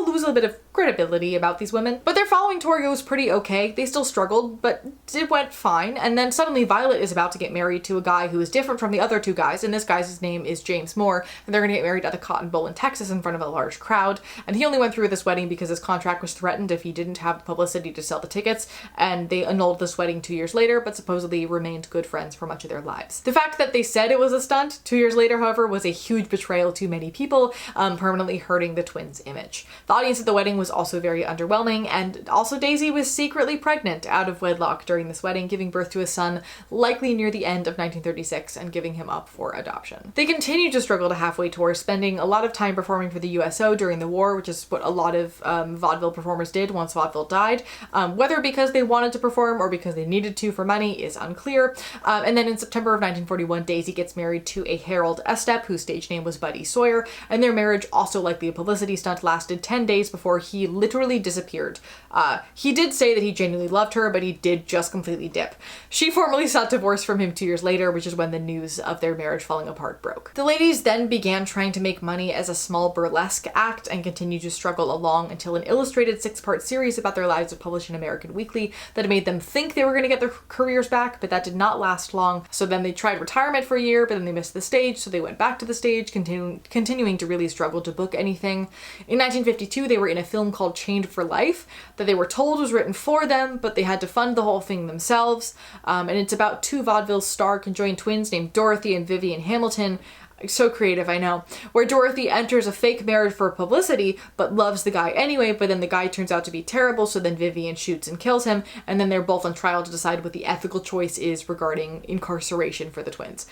lose a little bit of credibility about these women. But their following tour goes pretty okay. They still struggled, but it went fine. And then suddenly Violet is about to get married to a guy who is different from the other 2 guys, and this guy's name is James Moore, and they're gonna get married at the Cotton Bowl in Texas in front of a large crowd. And he only went through with this wedding because his contract was threatened if he didn't have the publicity to sell the tickets, and they annulled this wedding 2 years later, but supposedly remained good friends for much of their lives. The fact that they said it was a stunt 2 years later, however, was a huge betrayal to many people, permanently hurting the twins' image. The audience at the wedding was also very underwhelming, and also Daisy was secretly pregnant out of wedlock during this wedding, giving birth to a son likely near the end of 1936 and giving him up for adoption. They continued to struggle to halfway tour, spending a lot of time performing for the USO during the war, which is what a lot of vaudeville performers did once vaudeville died. Whether because they wanted to perform or because they needed to for money is unclear. And then in September of 1941, Daisy gets married to a Harold Estep, whose stage name was Buddy Sawyer, and their marriage, also likely a publicity stunt, lasted 10 days before he literally disappeared. He did say that he genuinely loved her, but he did just completely dip. She formally sought divorce from him 2 years later, which is when the news of their marriage falling apart broke. The ladies then began trying to make money as a small burlesque act and continued to struggle along until an illustrated 6-part series about their lives was published in American Weekly that made them think they were going to get their careers back, but that did not last long. So then they tried retirement for a year, but then they missed the stage, so they went back to the stage, continuing to really struggle to book anything. In 1952, they were in a film called Chained for Life that they were told was written for them, but they had to fund the whole thing themselves. And it's about 2 vaudeville star conjoined twins named Dorothy and Vivian Hamilton. So creative, I know. Where Dorothy enters a fake marriage for publicity, but loves the guy anyway, but then the guy turns out to be terrible, so then Vivian shoots and kills him, and then they're both on trial to decide what the ethical choice is regarding incarceration for the twins.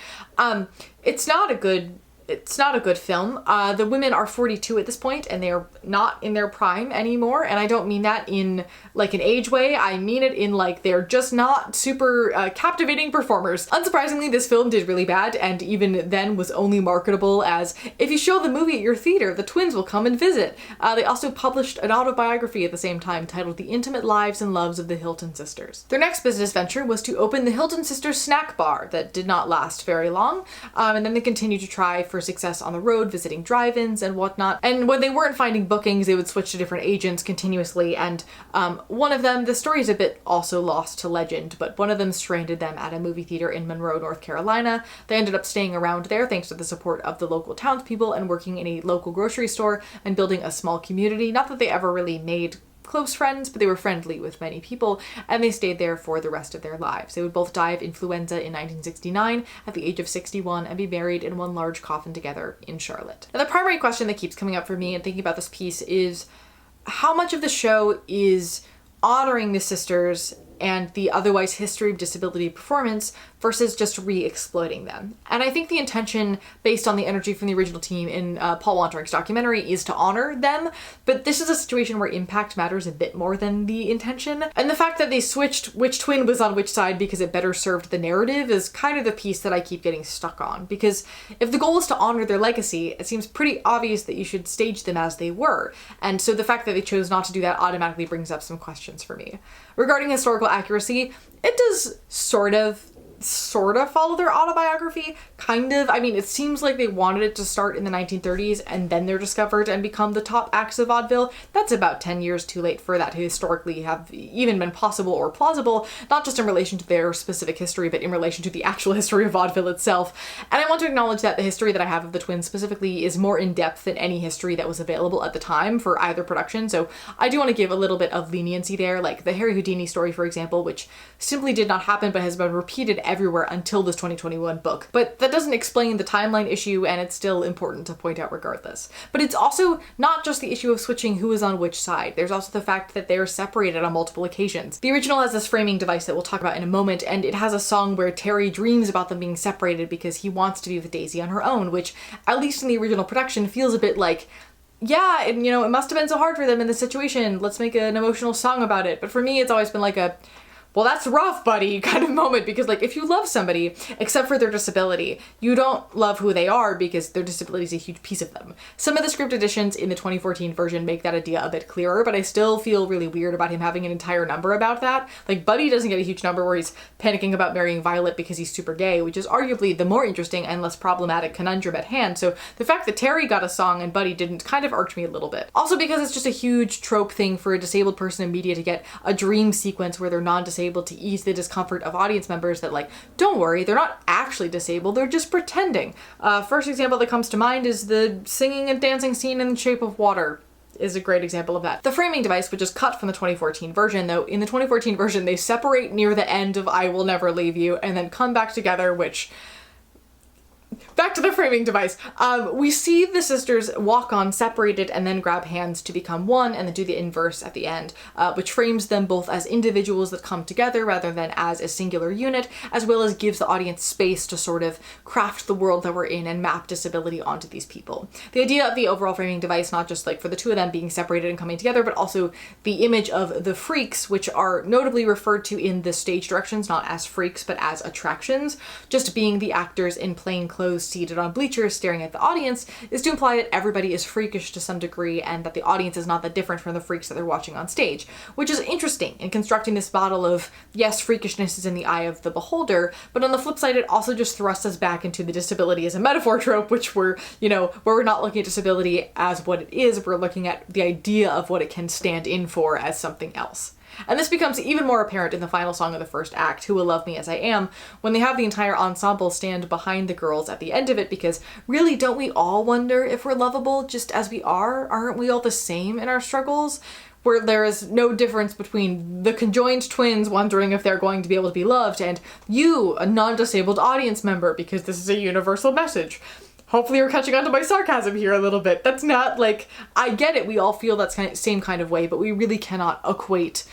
It's not a good film. The women are 42 at this point, and they are not in their prime anymore. And I don't mean that in like an age way. I mean it in like they're just not super captivating performers. Unsurprisingly, this film did really bad, and even then was only marketable as, if you show the movie at your theater, the twins will come and visit. They also published an autobiography at the same time titled The Intimate Lives and Loves of the Hilton Sisters. Their next business venture was to open the Hilton Sisters snack bar that did not last very long. And then they continued to try for success on the road, visiting drive-ins and whatnot. And when they weren't finding bookings, they would switch to different agents continuously. And one of them, the story is a bit also lost to legend, but one of them stranded them at a movie theater in Monroe, North Carolina. They ended up staying around there thanks to the support of the local townspeople and working in a local grocery store and building a small community. Not that they ever really made close friends, but they were friendly with many people, and they stayed there for the rest of their lives. They would both die of influenza in 1969 at the age of 61 and be buried in one large coffin together in Charlotte. Now, the primary question that keeps coming up for me in thinking about this piece is how much of the show is honoring the sisters and the otherwise history of disability performance versus just re-exploiting them. And I think the intention, based on the energy from the original team in Paul Wantering's documentary, is to honor them, but this is a situation where impact matters a bit more than the intention. And the fact that they switched which twin was on which side because it better served the narrative is kind of the piece that I keep getting stuck on, because if the goal is to honor their legacy, it seems pretty obvious that you should stage them as they were. And so the fact that they chose not to do that automatically brings up some questions for me. Regarding historical accuracy, it does sort of follow their autobiography, kind of. I mean, it seems like they wanted it to start in the 1930s and then they're discovered and become the top acts of vaudeville. That's about 10 years too late for that to historically have even been possible or plausible, not just in relation to their specific history, but in relation to the actual history of vaudeville itself. And I want to acknowledge that the history that I have of the twins specifically is more in-depth than any history that was available at the time for either production, so I do want to give a little bit of leniency there, like the Harry Houdini story, for example, which simply did not happen but has been repeated everywhere until this 2021 book. But that doesn't explain the timeline issue, and it's still important to point out regardless. But it's also not just the issue of switching who is on which side. There's also the fact that they're separated on multiple occasions. The original has this framing device that we'll talk about in a moment, and it has a song where Terry dreams about them being separated because he wants to be with Daisy on her own, which, at least in the original production, feels a bit like, yeah, and it must have been so hard for them in this situation. Let's make an emotional song about it. But for me, it's always been like a, well, that's rough, buddy, kind of moment, because like if you love somebody, except for their disability, you don't love who they are because their disability is a huge piece of them. Some of the script additions in the 2014 version make that idea a bit clearer, but I still feel really weird about him having an entire number about that. Like Buddy doesn't get a huge number where he's panicking about marrying Violet because he's super gay, which is arguably the more interesting and less problematic conundrum at hand. So the fact that Terry got a song and Buddy didn't kind of irked me a little bit. Also because it's just a huge trope thing for a disabled person in media to get a dream sequence where they're non-disabled to ease the discomfort of audience members that, like, don't worry, they're not actually disabled, they're just pretending. First example that comes to mind is the singing and dancing scene in The Shape of Water is a great example of that. The framing device, which is cut from the 2014 version, though in the 2014 version they separate near the end of I Will Never Leave You and then come back together, which... Back to the framing device. We see the sisters walk on separated and then grab hands to become one and then do the inverse at the end, which frames them both as individuals that come together rather than as a singular unit, as well as gives the audience space to sort of craft the world that we're in and map disability onto these people. The idea of the overall framing device, not just like for the two of them being separated and coming together, but also the image of the freaks, which are notably referred to in the stage directions, not as freaks, but as attractions, just being the actors in plain clothes seated on bleachers staring at the audience, is to imply that everybody is freakish to some degree and that the audience is not that different from the freaks that they're watching on stage, which is interesting in constructing this model of, yes, freakishness is in the eye of the beholder, but on the flip side it also just thrusts us back into the disability as a metaphor trope, which we're, where we're not looking at disability as what it is, we're looking at the idea of what it can stand in for as something else. And this becomes even more apparent in the final song of the first act, Who Will Love Me As I Am, when they have the entire ensemble stand behind the girls at the end of it, because really, don't we all wonder if we're lovable just as we are? Aren't we all the same in our struggles? Where there is no difference between the conjoined twins wondering if they're going to be able to be loved and you, a non-disabled audience member, because this is a universal message. Hopefully you're catching on to my sarcasm here a little bit. That's not like, I get it, we all feel that same kind of way, but we really cannot equate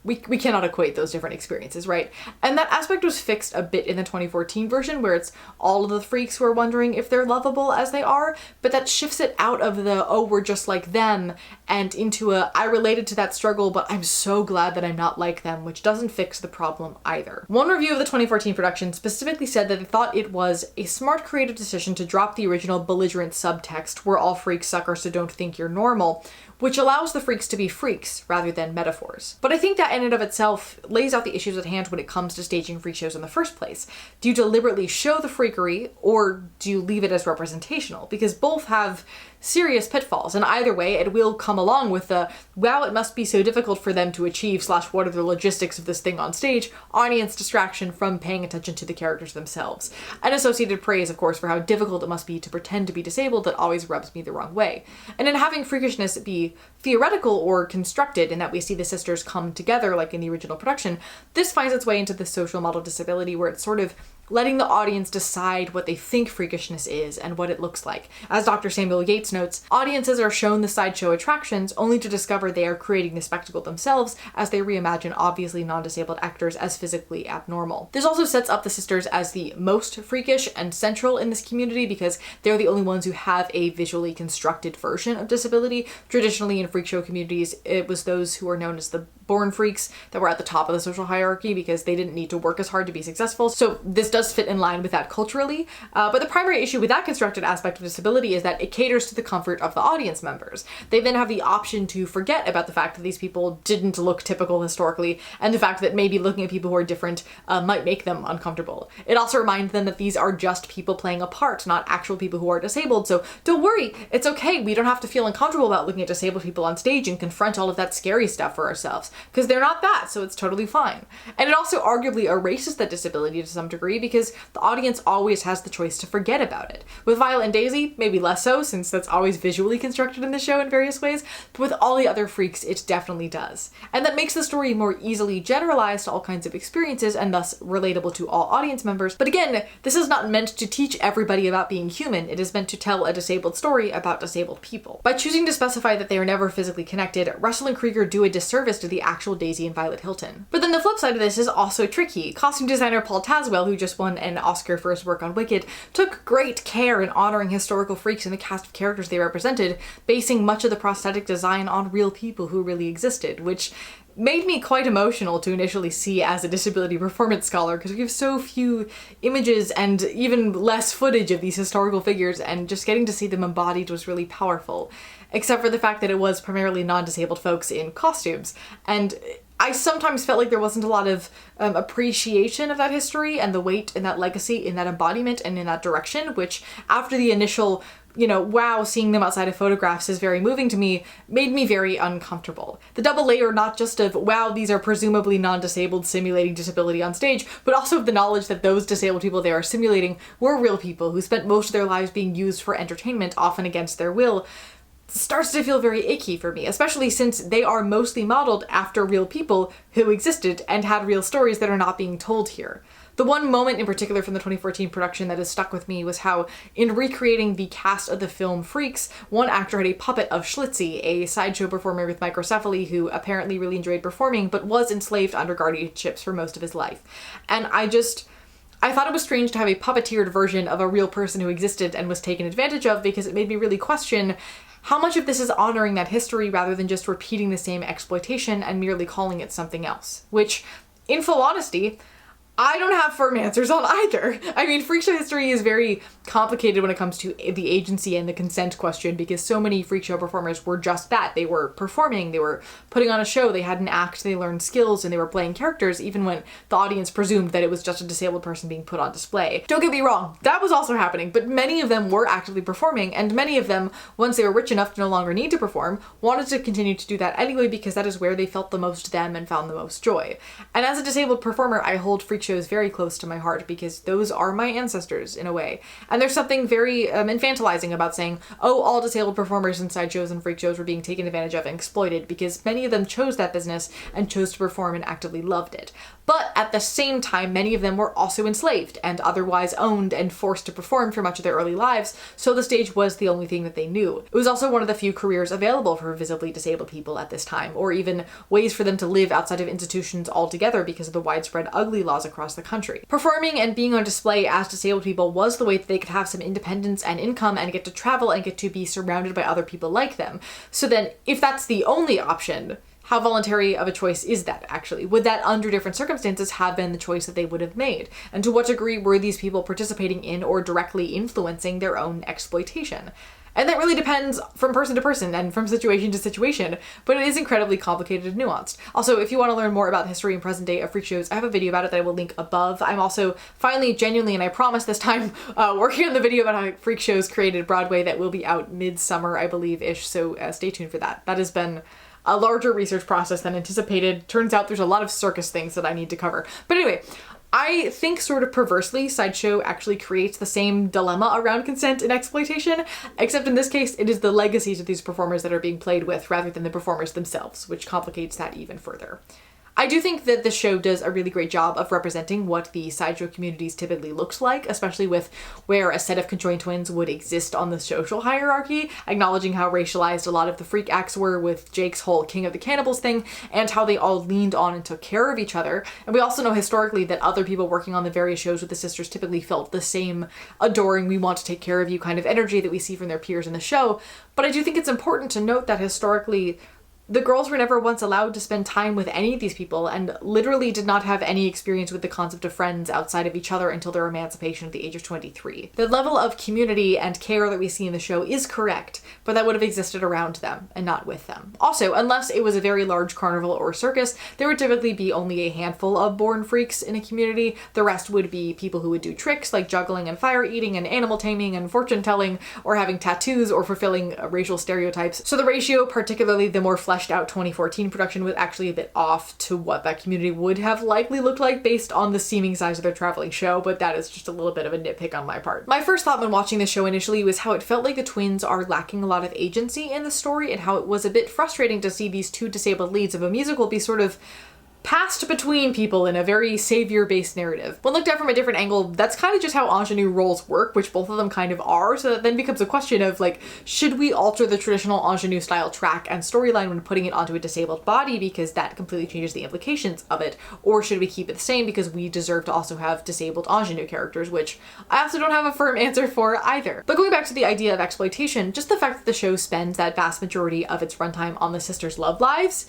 we cannot equate those different experiences, right? And that aspect was fixed a bit in the 2014 version, where it's all of the freaks who are wondering if they're lovable as they are, but that shifts it out of the, oh, we're just like them, and into a, I related to that struggle, but I'm so glad that I'm not like them, which doesn't fix the problem either. One review of the 2014 production specifically said that they thought it was a smart creative decision to drop the original belligerent subtext, we're all freaks sucker so don't think you're normal, which allows the freaks to be freaks rather than metaphors. But I think that in and of itself lays out the issues at hand when it comes to staging freak shows in the first place. Do you deliberately show the freakery, or do you leave it as representational? Because both have serious pitfalls, and either way it will come along with the, wow, it must be so difficult for them to achieve / what are the logistics of this thing on stage, audience distraction from paying attention to the characters themselves. And associated praise, of course, for how difficult it must be to pretend to be disabled that always rubs me the wrong way. And in having freakishness be theoretical or constructed in that we see the sisters come together like in the original production, this finds its way into the social model disability where it's sort of letting the audience decide what they think freakishness is and what it looks like. As Dr. Samuel Yates notes, audiences are shown the sideshow attractions only to discover they are creating the spectacle themselves as they reimagine obviously non-disabled actors as physically abnormal. This also sets up the sisters as the most freakish and central in this community because they're the only ones who have a visually constructed version of disability. Traditionally in freak show communities, it was those who are known as the born freaks that were at the top of the social hierarchy because they didn't need to work as hard to be successful. So this does fit in line with that culturally. But the primary issue with that constructed aspect of disability is that it caters to the comfort of the audience members. They then have the option to forget about the fact that these people didn't look typical historically and the fact that maybe looking at people who are different might make them uncomfortable. It also reminds them that these are just people playing a part, not actual people who are disabled. So don't worry, it's okay. We don't have to feel uncomfortable about looking at disabled people on stage and confront all of that scary stuff for ourselves, because they're not that, so it's totally fine. And it also arguably erases that disability to some degree because the audience always has the choice to forget about it. With Violet and Daisy, maybe less so, since that's always visually constructed in the show in various ways, but with all the other freaks, it definitely does. And that makes the story more easily generalized to all kinds of experiences and thus relatable to all audience members. But again, this is not meant to teach everybody about being human. It is meant to tell a disabled story about disabled people. By choosing to specify that they are never physically connected, Russell and Krieger do a disservice to the actual Daisy and Violet Hilton. But then the flip side of this is also tricky. Costume designer Paul Tazwell, who just won an Oscar for his work on Wicked, took great care in honoring historical freaks in the cast of characters they represented, basing much of the prosthetic design on real people who really existed, which made me quite emotional to initially see as a disability performance scholar because we have so few images and even less footage of these historical figures, and just getting to see them embodied was really powerful. Except for the fact that it was primarily non-disabled folks in costumes. And I sometimes felt like there wasn't a lot of appreciation of that history and the weight and that legacy in that embodiment and in that direction, which after the initial, wow, seeing them outside of photographs is very moving to me, made me very uncomfortable. The double layer not just of, wow, these are presumably non-disabled simulating disability on stage, but also of the knowledge that those disabled people they are simulating were real people who spent most of their lives being used for entertainment, often against their will, starts to feel very icky for me, especially since they are mostly modeled after real people who existed and had real stories that are not being told here. The one moment in particular from the 2014 production that has stuck with me was how, in recreating the cast of the film Freaks, one actor had a puppet of Schlitzie, a sideshow performer with microcephaly who apparently really enjoyed performing but was enslaved under guardianships for most of his life. And I thought it was strange to have a puppeteered version of a real person who existed and was taken advantage of, because it made me really question how much of this is honoring that history rather than just repeating the same exploitation and merely calling it something else. Which, in full honesty, I don't have firm answers on either. I mean, freak show history is very complicated when it comes to the agency and the consent question, because so many freak show performers were just that. They were performing, they were putting on a show, they had an act, they learned skills, and they were playing characters even when the audience presumed that it was just a disabled person being put on display. Don't get me wrong, that was also happening, but many of them were actively performing, and many of them, once they were rich enough to no longer need to perform, wanted to continue to do that anyway because that is where they felt the most them and found the most joy. And as a disabled performer, I hold freak shows very close to my heart because those are my ancestors in a way. And there's something very infantilizing about saying, oh, all disabled performers in sideshows and freak shows were being taken advantage of and exploited, because many of them chose that business and chose to perform and actively loved it. But at the same time, many of them were also enslaved and otherwise owned and forced to perform for much of their early lives, so the stage was the only thing that they knew. It was also one of the few careers available for visibly disabled people at this time, or even ways for them to live outside of institutions altogether because of the widespread ugly laws across the country. Performing and being on display as disabled people was the way that they could have some independence and income and get to travel and get to be surrounded by other people like them. So then, if that's the only option, how voluntary of a choice is that, actually? Would that, under different circumstances, have been the choice that they would have made? And to what degree were these people participating in or directly influencing their own exploitation? And that really depends from person to person and from situation to situation, but it is incredibly complicated and nuanced. Also, if you want to learn more about the history and present day of freak shows, I have a video about it that I will link above. I'm also finally, genuinely, and I promise this time, working on the video about how freak shows created Broadway that will be out mid-summer, I believe-ish, so stay tuned for that. That has been a larger research process than anticipated. Turns out there's a lot of circus things that I need to cover. But anyway, I think sort of perversely, sideshow actually creates the same dilemma around consent and exploitation, except in this case, it is the legacies of these performers that are being played with rather than the performers themselves, which complicates that even further. I do think that the show does a really great job of representing what the sideshow communities typically looks like, especially with where a set of conjoined twins would exist on the social hierarchy, acknowledging how racialized a lot of the freak acts were with Jake's whole King of the Cannibals thing, and how they all leaned on and took care of each other. And we also know historically that other people working on the various shows with the sisters typically felt the same adoring, we want to take care of you kind of energy that we see from their peers in the show. But I do think it's important to note that historically, the girls were never once allowed to spend time with any of these people and literally did not have any experience with the concept of friends outside of each other until their emancipation at the age of 23. The level of community and care that we see in the show is correct, but that would have existed around them and not with them. Also, unless it was a very large carnival or circus, there would typically be only a handful of born freaks in a community. The rest would be people who would do tricks like juggling and fire eating and animal taming and fortune telling, or having tattoos or fulfilling racial stereotypes. So the ratio, particularly the more fleshed out 2014 production, was actually a bit off to what that community would have likely looked like based on the seeming size of their traveling show, but that is just a little bit of a nitpick on my part. My first thought when watching the show initially was how it felt like the twins are lacking a lot of agency in the story, and how it was a bit frustrating to see these two disabled leads of a musical be sort of passed between people in a very savior-based narrative. When looked at from a different angle, that's kind of just how ingenue roles work, which both of them kind of are, so that then becomes a question of, like, should we alter the traditional ingenue style track and storyline when putting it onto a disabled body because that completely changes the implications of it, or should we keep it the same because we deserve to also have disabled ingenue characters, which I also don't have a firm answer for either. But going back to the idea of exploitation, just the fact that the show spends that vast majority of its runtime on the sisters' love lives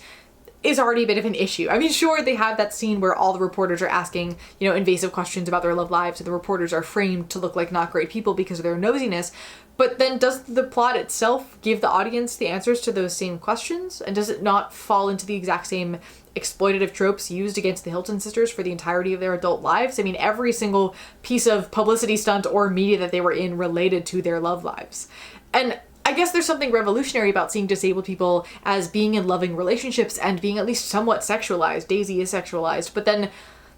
is already a bit of an issue. I mean, sure, they have that scene where all the reporters are asking, you know, invasive questions about their love lives, and the reporters are framed to look like not great people because of their nosiness, but then does the plot itself give the audience the answers to those same questions? And does it not fall into the exact same exploitative tropes used against the Hilton sisters for the entirety of their adult lives? I mean, every single piece of publicity stunt or media that they were in related to their love lives. And I guess there's something revolutionary about seeing disabled people as being in loving relationships and being at least somewhat sexualized. Daisy is sexualized, but then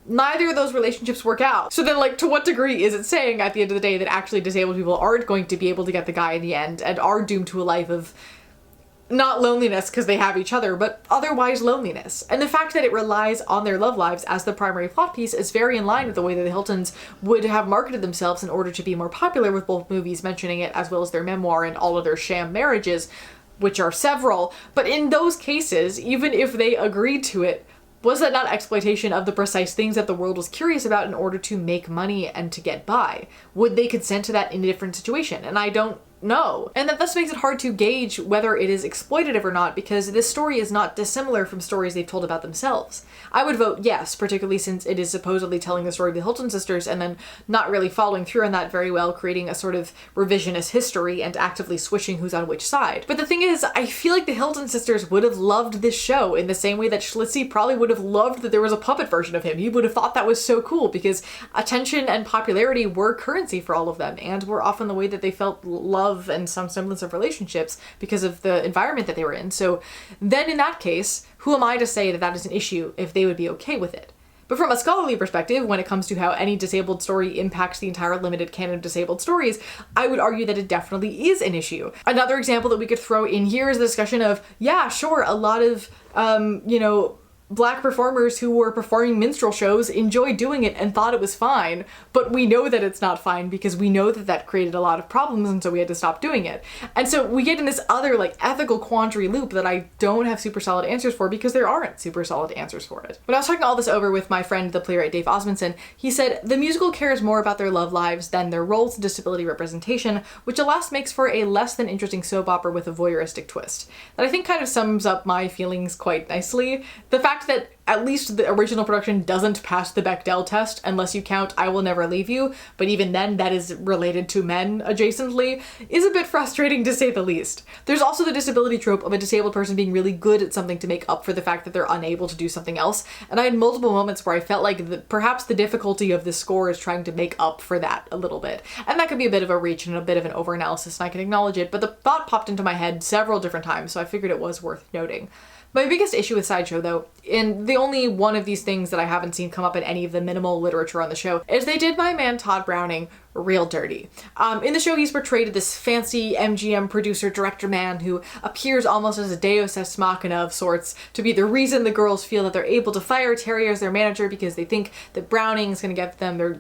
neither of those relationships work out. So then, like, to what degree is it saying at the end of the day that actually disabled people aren't going to be able to get the guy in the end and are doomed to a life of not loneliness because they have each other, but otherwise loneliness? And the fact that it relies on their love lives as the primary plot piece is very in line with the way that the Hiltons would have marketed themselves in order to be more popular, with both movies mentioning it as well as their memoir and all of their sham marriages, which are several. But in those cases, even if they agreed to it, was that not exploitation of the precise things that the world was curious about in order to make money and to get by? Would they consent to that in a different situation? And I don't know. And that thus makes it hard to gauge whether it is exploitative or not, because this story is not dissimilar from stories they've told about themselves. I would vote yes, particularly since it is supposedly telling the story of the Hilton sisters and then not really following through on that very well, creating a sort of revisionist history and actively switching who's on which side. But the thing is, I feel like the Hilton sisters would have loved this show in the same way that Schlitzie probably would have loved that there was a puppet version of him. He would have thought that was so cool because attention and popularity were currency for all of them, and were often the way that they felt love and some semblance of relationships because of the environment that they were in. So then in that case, who am I to say that that is an issue if they would be okay with it? But from a scholarly perspective, when it comes to how any disabled story impacts the entire limited canon of disabled stories, I would argue that it definitely is an issue. Another example that we could throw in here is the discussion of, yeah, sure, a lot of, Black performers who were performing minstrel shows enjoyed doing it and thought it was fine, but we know that it's not fine because we know that that created a lot of problems, and so we had to stop doing it. And so we get in this other, like, ethical quandary loop that I don't have super solid answers for because there aren't super solid answers for it. When I was talking all this over with my friend, the playwright Dave Osmondson, he said the musical cares more about their love lives than their roles and disability representation, which alas makes for a less than interesting soap opera with a voyeuristic twist. That I think kind of sums up my feelings quite nicely. The fact that at least the original production doesn't pass the Bechdel test unless you count I Will Never Leave You, but even then that is related to men adjacently, is a bit frustrating to say the least. There's also the disability trope of a disabled person being really good at something to make up for the fact that they're unable to do something else, and I had multiple moments where I felt like perhaps the difficulty of this score is trying to make up for that a little bit. And that could be a bit of a reach and a bit of an overanalysis, and I can acknowledge it, but the thought popped into my head several different times, so I figured it was worth noting. My biggest issue with Sideshow, though, and the only one of these things that I haven't seen come up in any of the minimal literature on the show, is they did my man Todd Browning real dirty. In the show, he's portrayed this fancy MGM producer director man who appears almost as a deus ex machina of sorts to be the reason the girls feel that they're able to fire Terry as their manager because they think that Browning is going to get them their,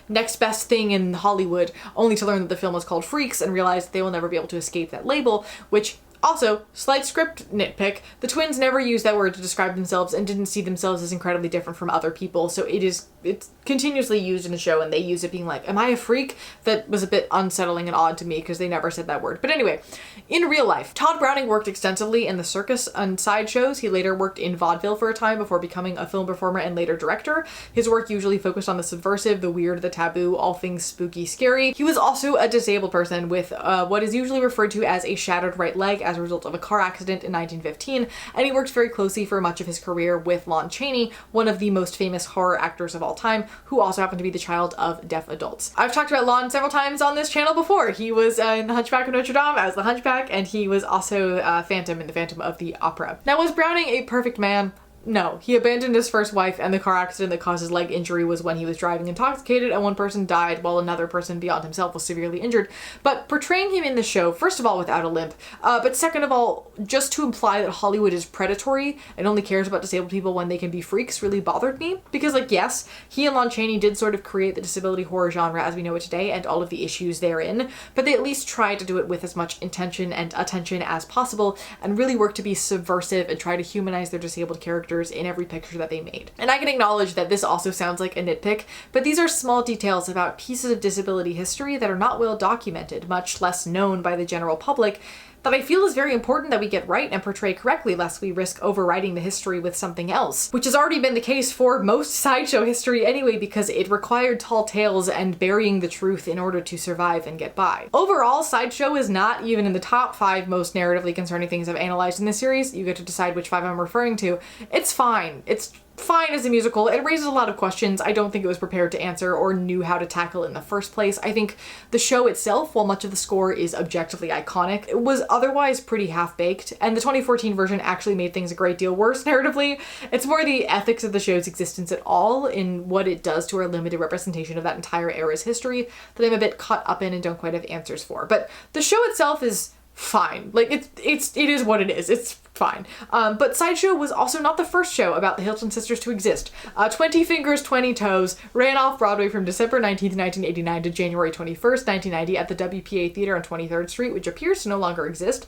next best thing in Hollywood, only to learn that the film is called Freaks and realize that they will never be able to escape that label, which also, slight script nitpick, the twins never used that word to describe themselves and didn't see themselves as incredibly different from other people, so it's continuously used in the show, and they use it being like, am I a freak? That was a bit unsettling and odd to me because they never said that word. But anyway, in real life, Todd Browning worked extensively in the circus and sideshows. He later worked in vaudeville for a time before becoming a film performer and later director. His work usually focused on the subversive, the weird, the taboo, all things spooky, scary. He was also a disabled person with what is usually referred to as a shattered right leg as a result of a car accident in 1915, and he worked very closely for much of his career with Lon Chaney, one of the most famous horror actors of all time, who also happened to be the child of deaf adults. I've talked about Lon several times on this channel before. He was in The Hunchback of Notre Dame as the Hunchback, and he was also Phantom in The Phantom of the Opera. Now, was Browning a perfect man? No, he abandoned his first wife, and the car accident that caused his leg injury was when he was driving intoxicated, and one person died while another person beyond himself was severely injured. But portraying him in the show, first of all, without a limp, but second of all, just to imply that Hollywood is predatory and only cares about disabled people when they can be freaks really bothered me. Because, yes, he and Lon Chaney did sort of create the disability horror genre as we know it today and all of the issues therein, but they at least tried to do it with as much intention and attention as possible and really work to be subversive and try to humanize their disabled characters in every picture that they made. And I can acknowledge that this also sounds like a nitpick, but these are small details about pieces of disability history that are not well documented, much less known by the general public, that I feel is very important that we get right and portray correctly, lest we risk overwriting the history with something else, which has already been the case for most sideshow history anyway, because it required tall tales and burying the truth in order to survive and get by. Overall, Sideshow is not even in the top 5 most narratively concerning things I've analyzed in this series. You get to decide which 5 I'm referring to. It's fine. It's fine as a musical. It raises a lot of questions I don't think it was prepared to answer or knew how to tackle in the first place. I think the show itself, while much of the score is objectively iconic, it was otherwise pretty half-baked, and the 2014 version actually made things a great deal worse narratively. It's more the ethics of the show's existence at all in what it does to our limited representation of that entire era's history that I'm a bit caught up in and don't quite have answers for. But the show itself is fine. It is what it is. It's fine. But Sideshow was also not the first show about the Hilton sisters to exist. 20 Fingers, 20 Toes ran off Broadway from December 19th, 1989 to January 21st, 1990 at the WPA Theater on 23rd Street, which appears to no longer exist.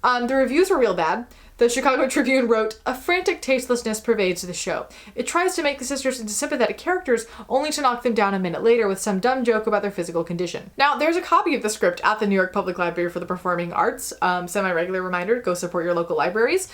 The reviews were real bad. The Chicago Tribune wrote, "A frantic tastelessness pervades the show. It tries to make the sisters into sympathetic characters, only to knock them down a minute later with some dumb joke about their physical condition." Now, there's a copy of the script at the New York Public Library for the Performing Arts. Semi-regular reminder, go support your local libraries.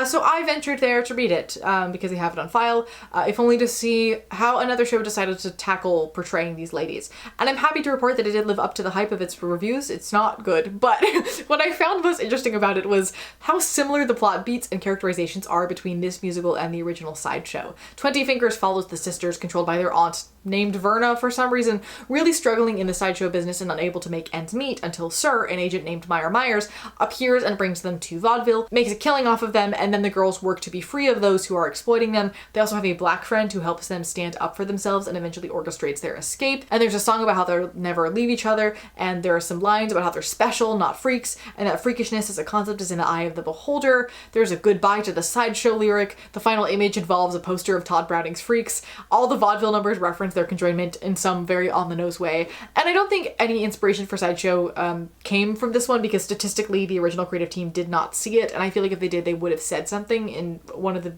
So I ventured there to read it, because they have it on file, if only to see how another show decided to tackle portraying these ladies. And I'm happy to report that it did live up to the hype of its reviews. It's not good, but what I found most interesting about it was how similar the plot beats and characterizations are between this musical and the original Sideshow. 20 Fingers follows the sisters, controlled by their aunt, named Verna for some reason, really struggling in the sideshow business and unable to make ends meet until Sir, an agent named Meyer Myers, appears and brings them to vaudeville, makes a killing off of them, and then the girls work to be free of those who are exploiting them. They also have a black friend who helps them stand up for themselves and eventually orchestrates their escape. And there's a song about how they'll never leave each other, and there are some lines about how they're special, not freaks, and that freakishness as a concept is in the eye of the beholder. There's a goodbye to the sideshow lyric. The final image involves a poster of Todd Browning's Freaks. All the vaudeville numbers reference their conjoinment in some very on-the-nose way. And I don't think any inspiration for Sideshow came from this one, because statistically the original creative team did not see it, and I feel like if they did, they would have said something in one of the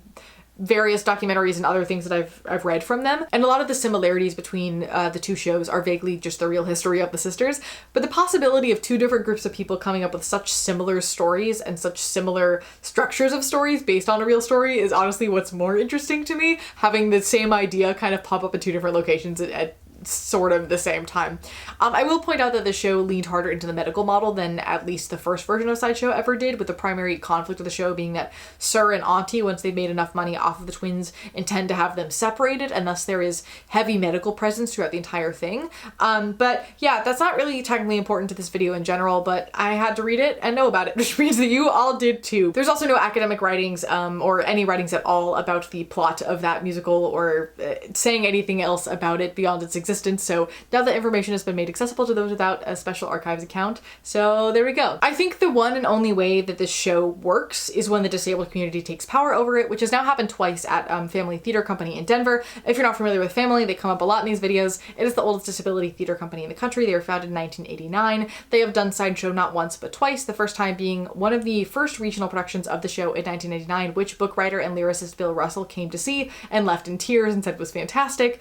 various documentaries and other things that I've read from them. And a lot of the similarities between the two shows are vaguely just the real history of the sisters, but the possibility of two different groups of people coming up with such similar stories and such similar structures of stories based on a real story is honestly what's more interesting to me. Having the same idea kind of pop up in two different locations at sort of the same time. I will point out that the show leaned harder into the medical model than at least the first version of Sideshow ever did, with the primary conflict of the show being that Sir and Auntie, once they've made enough money off of the twins, intend to have them separated, and thus there is heavy medical presence throughout the entire thing. But yeah, that's not really technically important to this video in general, but I had to read it and know about it, which means that you all did too. There's also no academic writings or any writings at all about the plot of that musical or saying anything else about it beyond its existence, so now that information has been made accessible to those without a special archives account. So there we go. I think the one and only way that this show works is when the disabled community takes power over it, which has now happened twice at Family Theater Company in Denver. If you're not familiar with Family, they come up a lot in these videos. It is the oldest disability theater company in the country. They were founded in 1989. They have done Sideshow not once but twice, the first time being one of the first regional productions of the show in 1989, which book writer and lyricist Bill Russell came to see and left in tears and said was fantastic.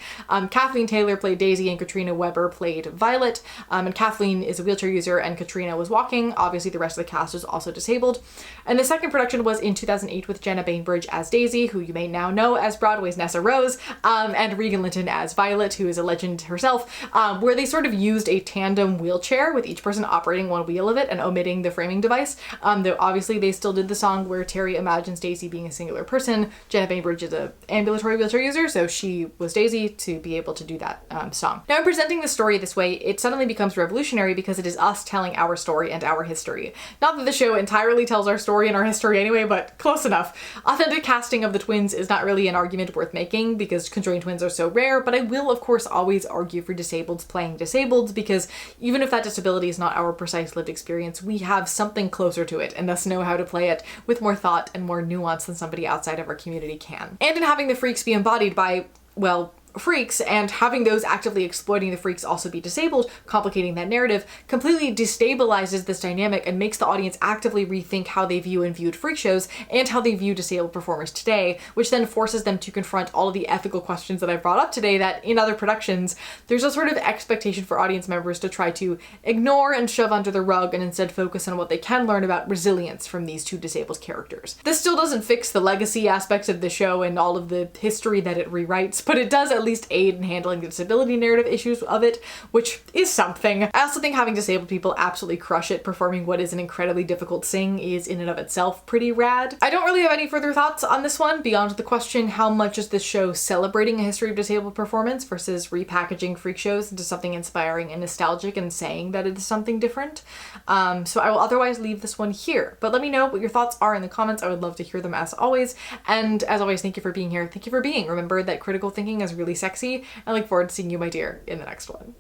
Kathleen Taylor played Daisy and Katrina Weber played Violet, and Kathleen is a wheelchair user and Katrina was walking. Obviously the rest of the cast is also disabled. And the second production was in 2008 with Jenna Bainbridge as Daisy, who you may now know as Broadway's Nessa Rose, and Regan Linton as Violet, who is a legend herself, where they sort of used a tandem wheelchair with each person operating one wheel of it and omitting the framing device. Though obviously they still did the song where Terry imagines Daisy being a singular person. Jenna Bainbridge is an ambulatory wheelchair user, so she was Daisy to be able to do that song. Now in presenting the story this way, it suddenly becomes revolutionary because it is us telling our story and our history. Not that the show entirely tells our story and our history anyway, but close enough. Authentic casting of the twins is not really an argument worth making because conjoined twins are so rare, but I will of course always argue for disableds playing disabled, because even if that disability is not our precise lived experience, we have something closer to it and thus know how to play it with more thought and more nuance than somebody outside of our community can. And in having the freaks be embodied by, well, freaks, and having those actively exploiting the freaks also be disabled, complicating that narrative, completely destabilizes this dynamic and makes the audience actively rethink how they view and viewed freak shows and how they view disabled performers today, which then forces them to confront all of the ethical questions that I brought up today that in other productions there's a sort of expectation for audience members to try to ignore and shove under the rug and instead focus on what they can learn about resilience from these two disabled characters. This still doesn't fix the legacy aspects of the show and all of the history that it rewrites, but it does at least aid in handling the disability narrative issues of it, which is something. I also think having disabled people absolutely crush it performing what is an incredibly difficult sing is in and of itself pretty rad. I don't really have any further thoughts on this one beyond the question, how much is this show celebrating a history of disabled performance versus repackaging freak shows into something inspiring and nostalgic and saying that it is something different? So I will otherwise leave this one here, but let me know what your thoughts are in the comments. I would love to hear them as always. And as always, thank you for being here. Thank you for being. Remember that critical thinking is really sexy. I look forward to seeing you, my dear, in the next one.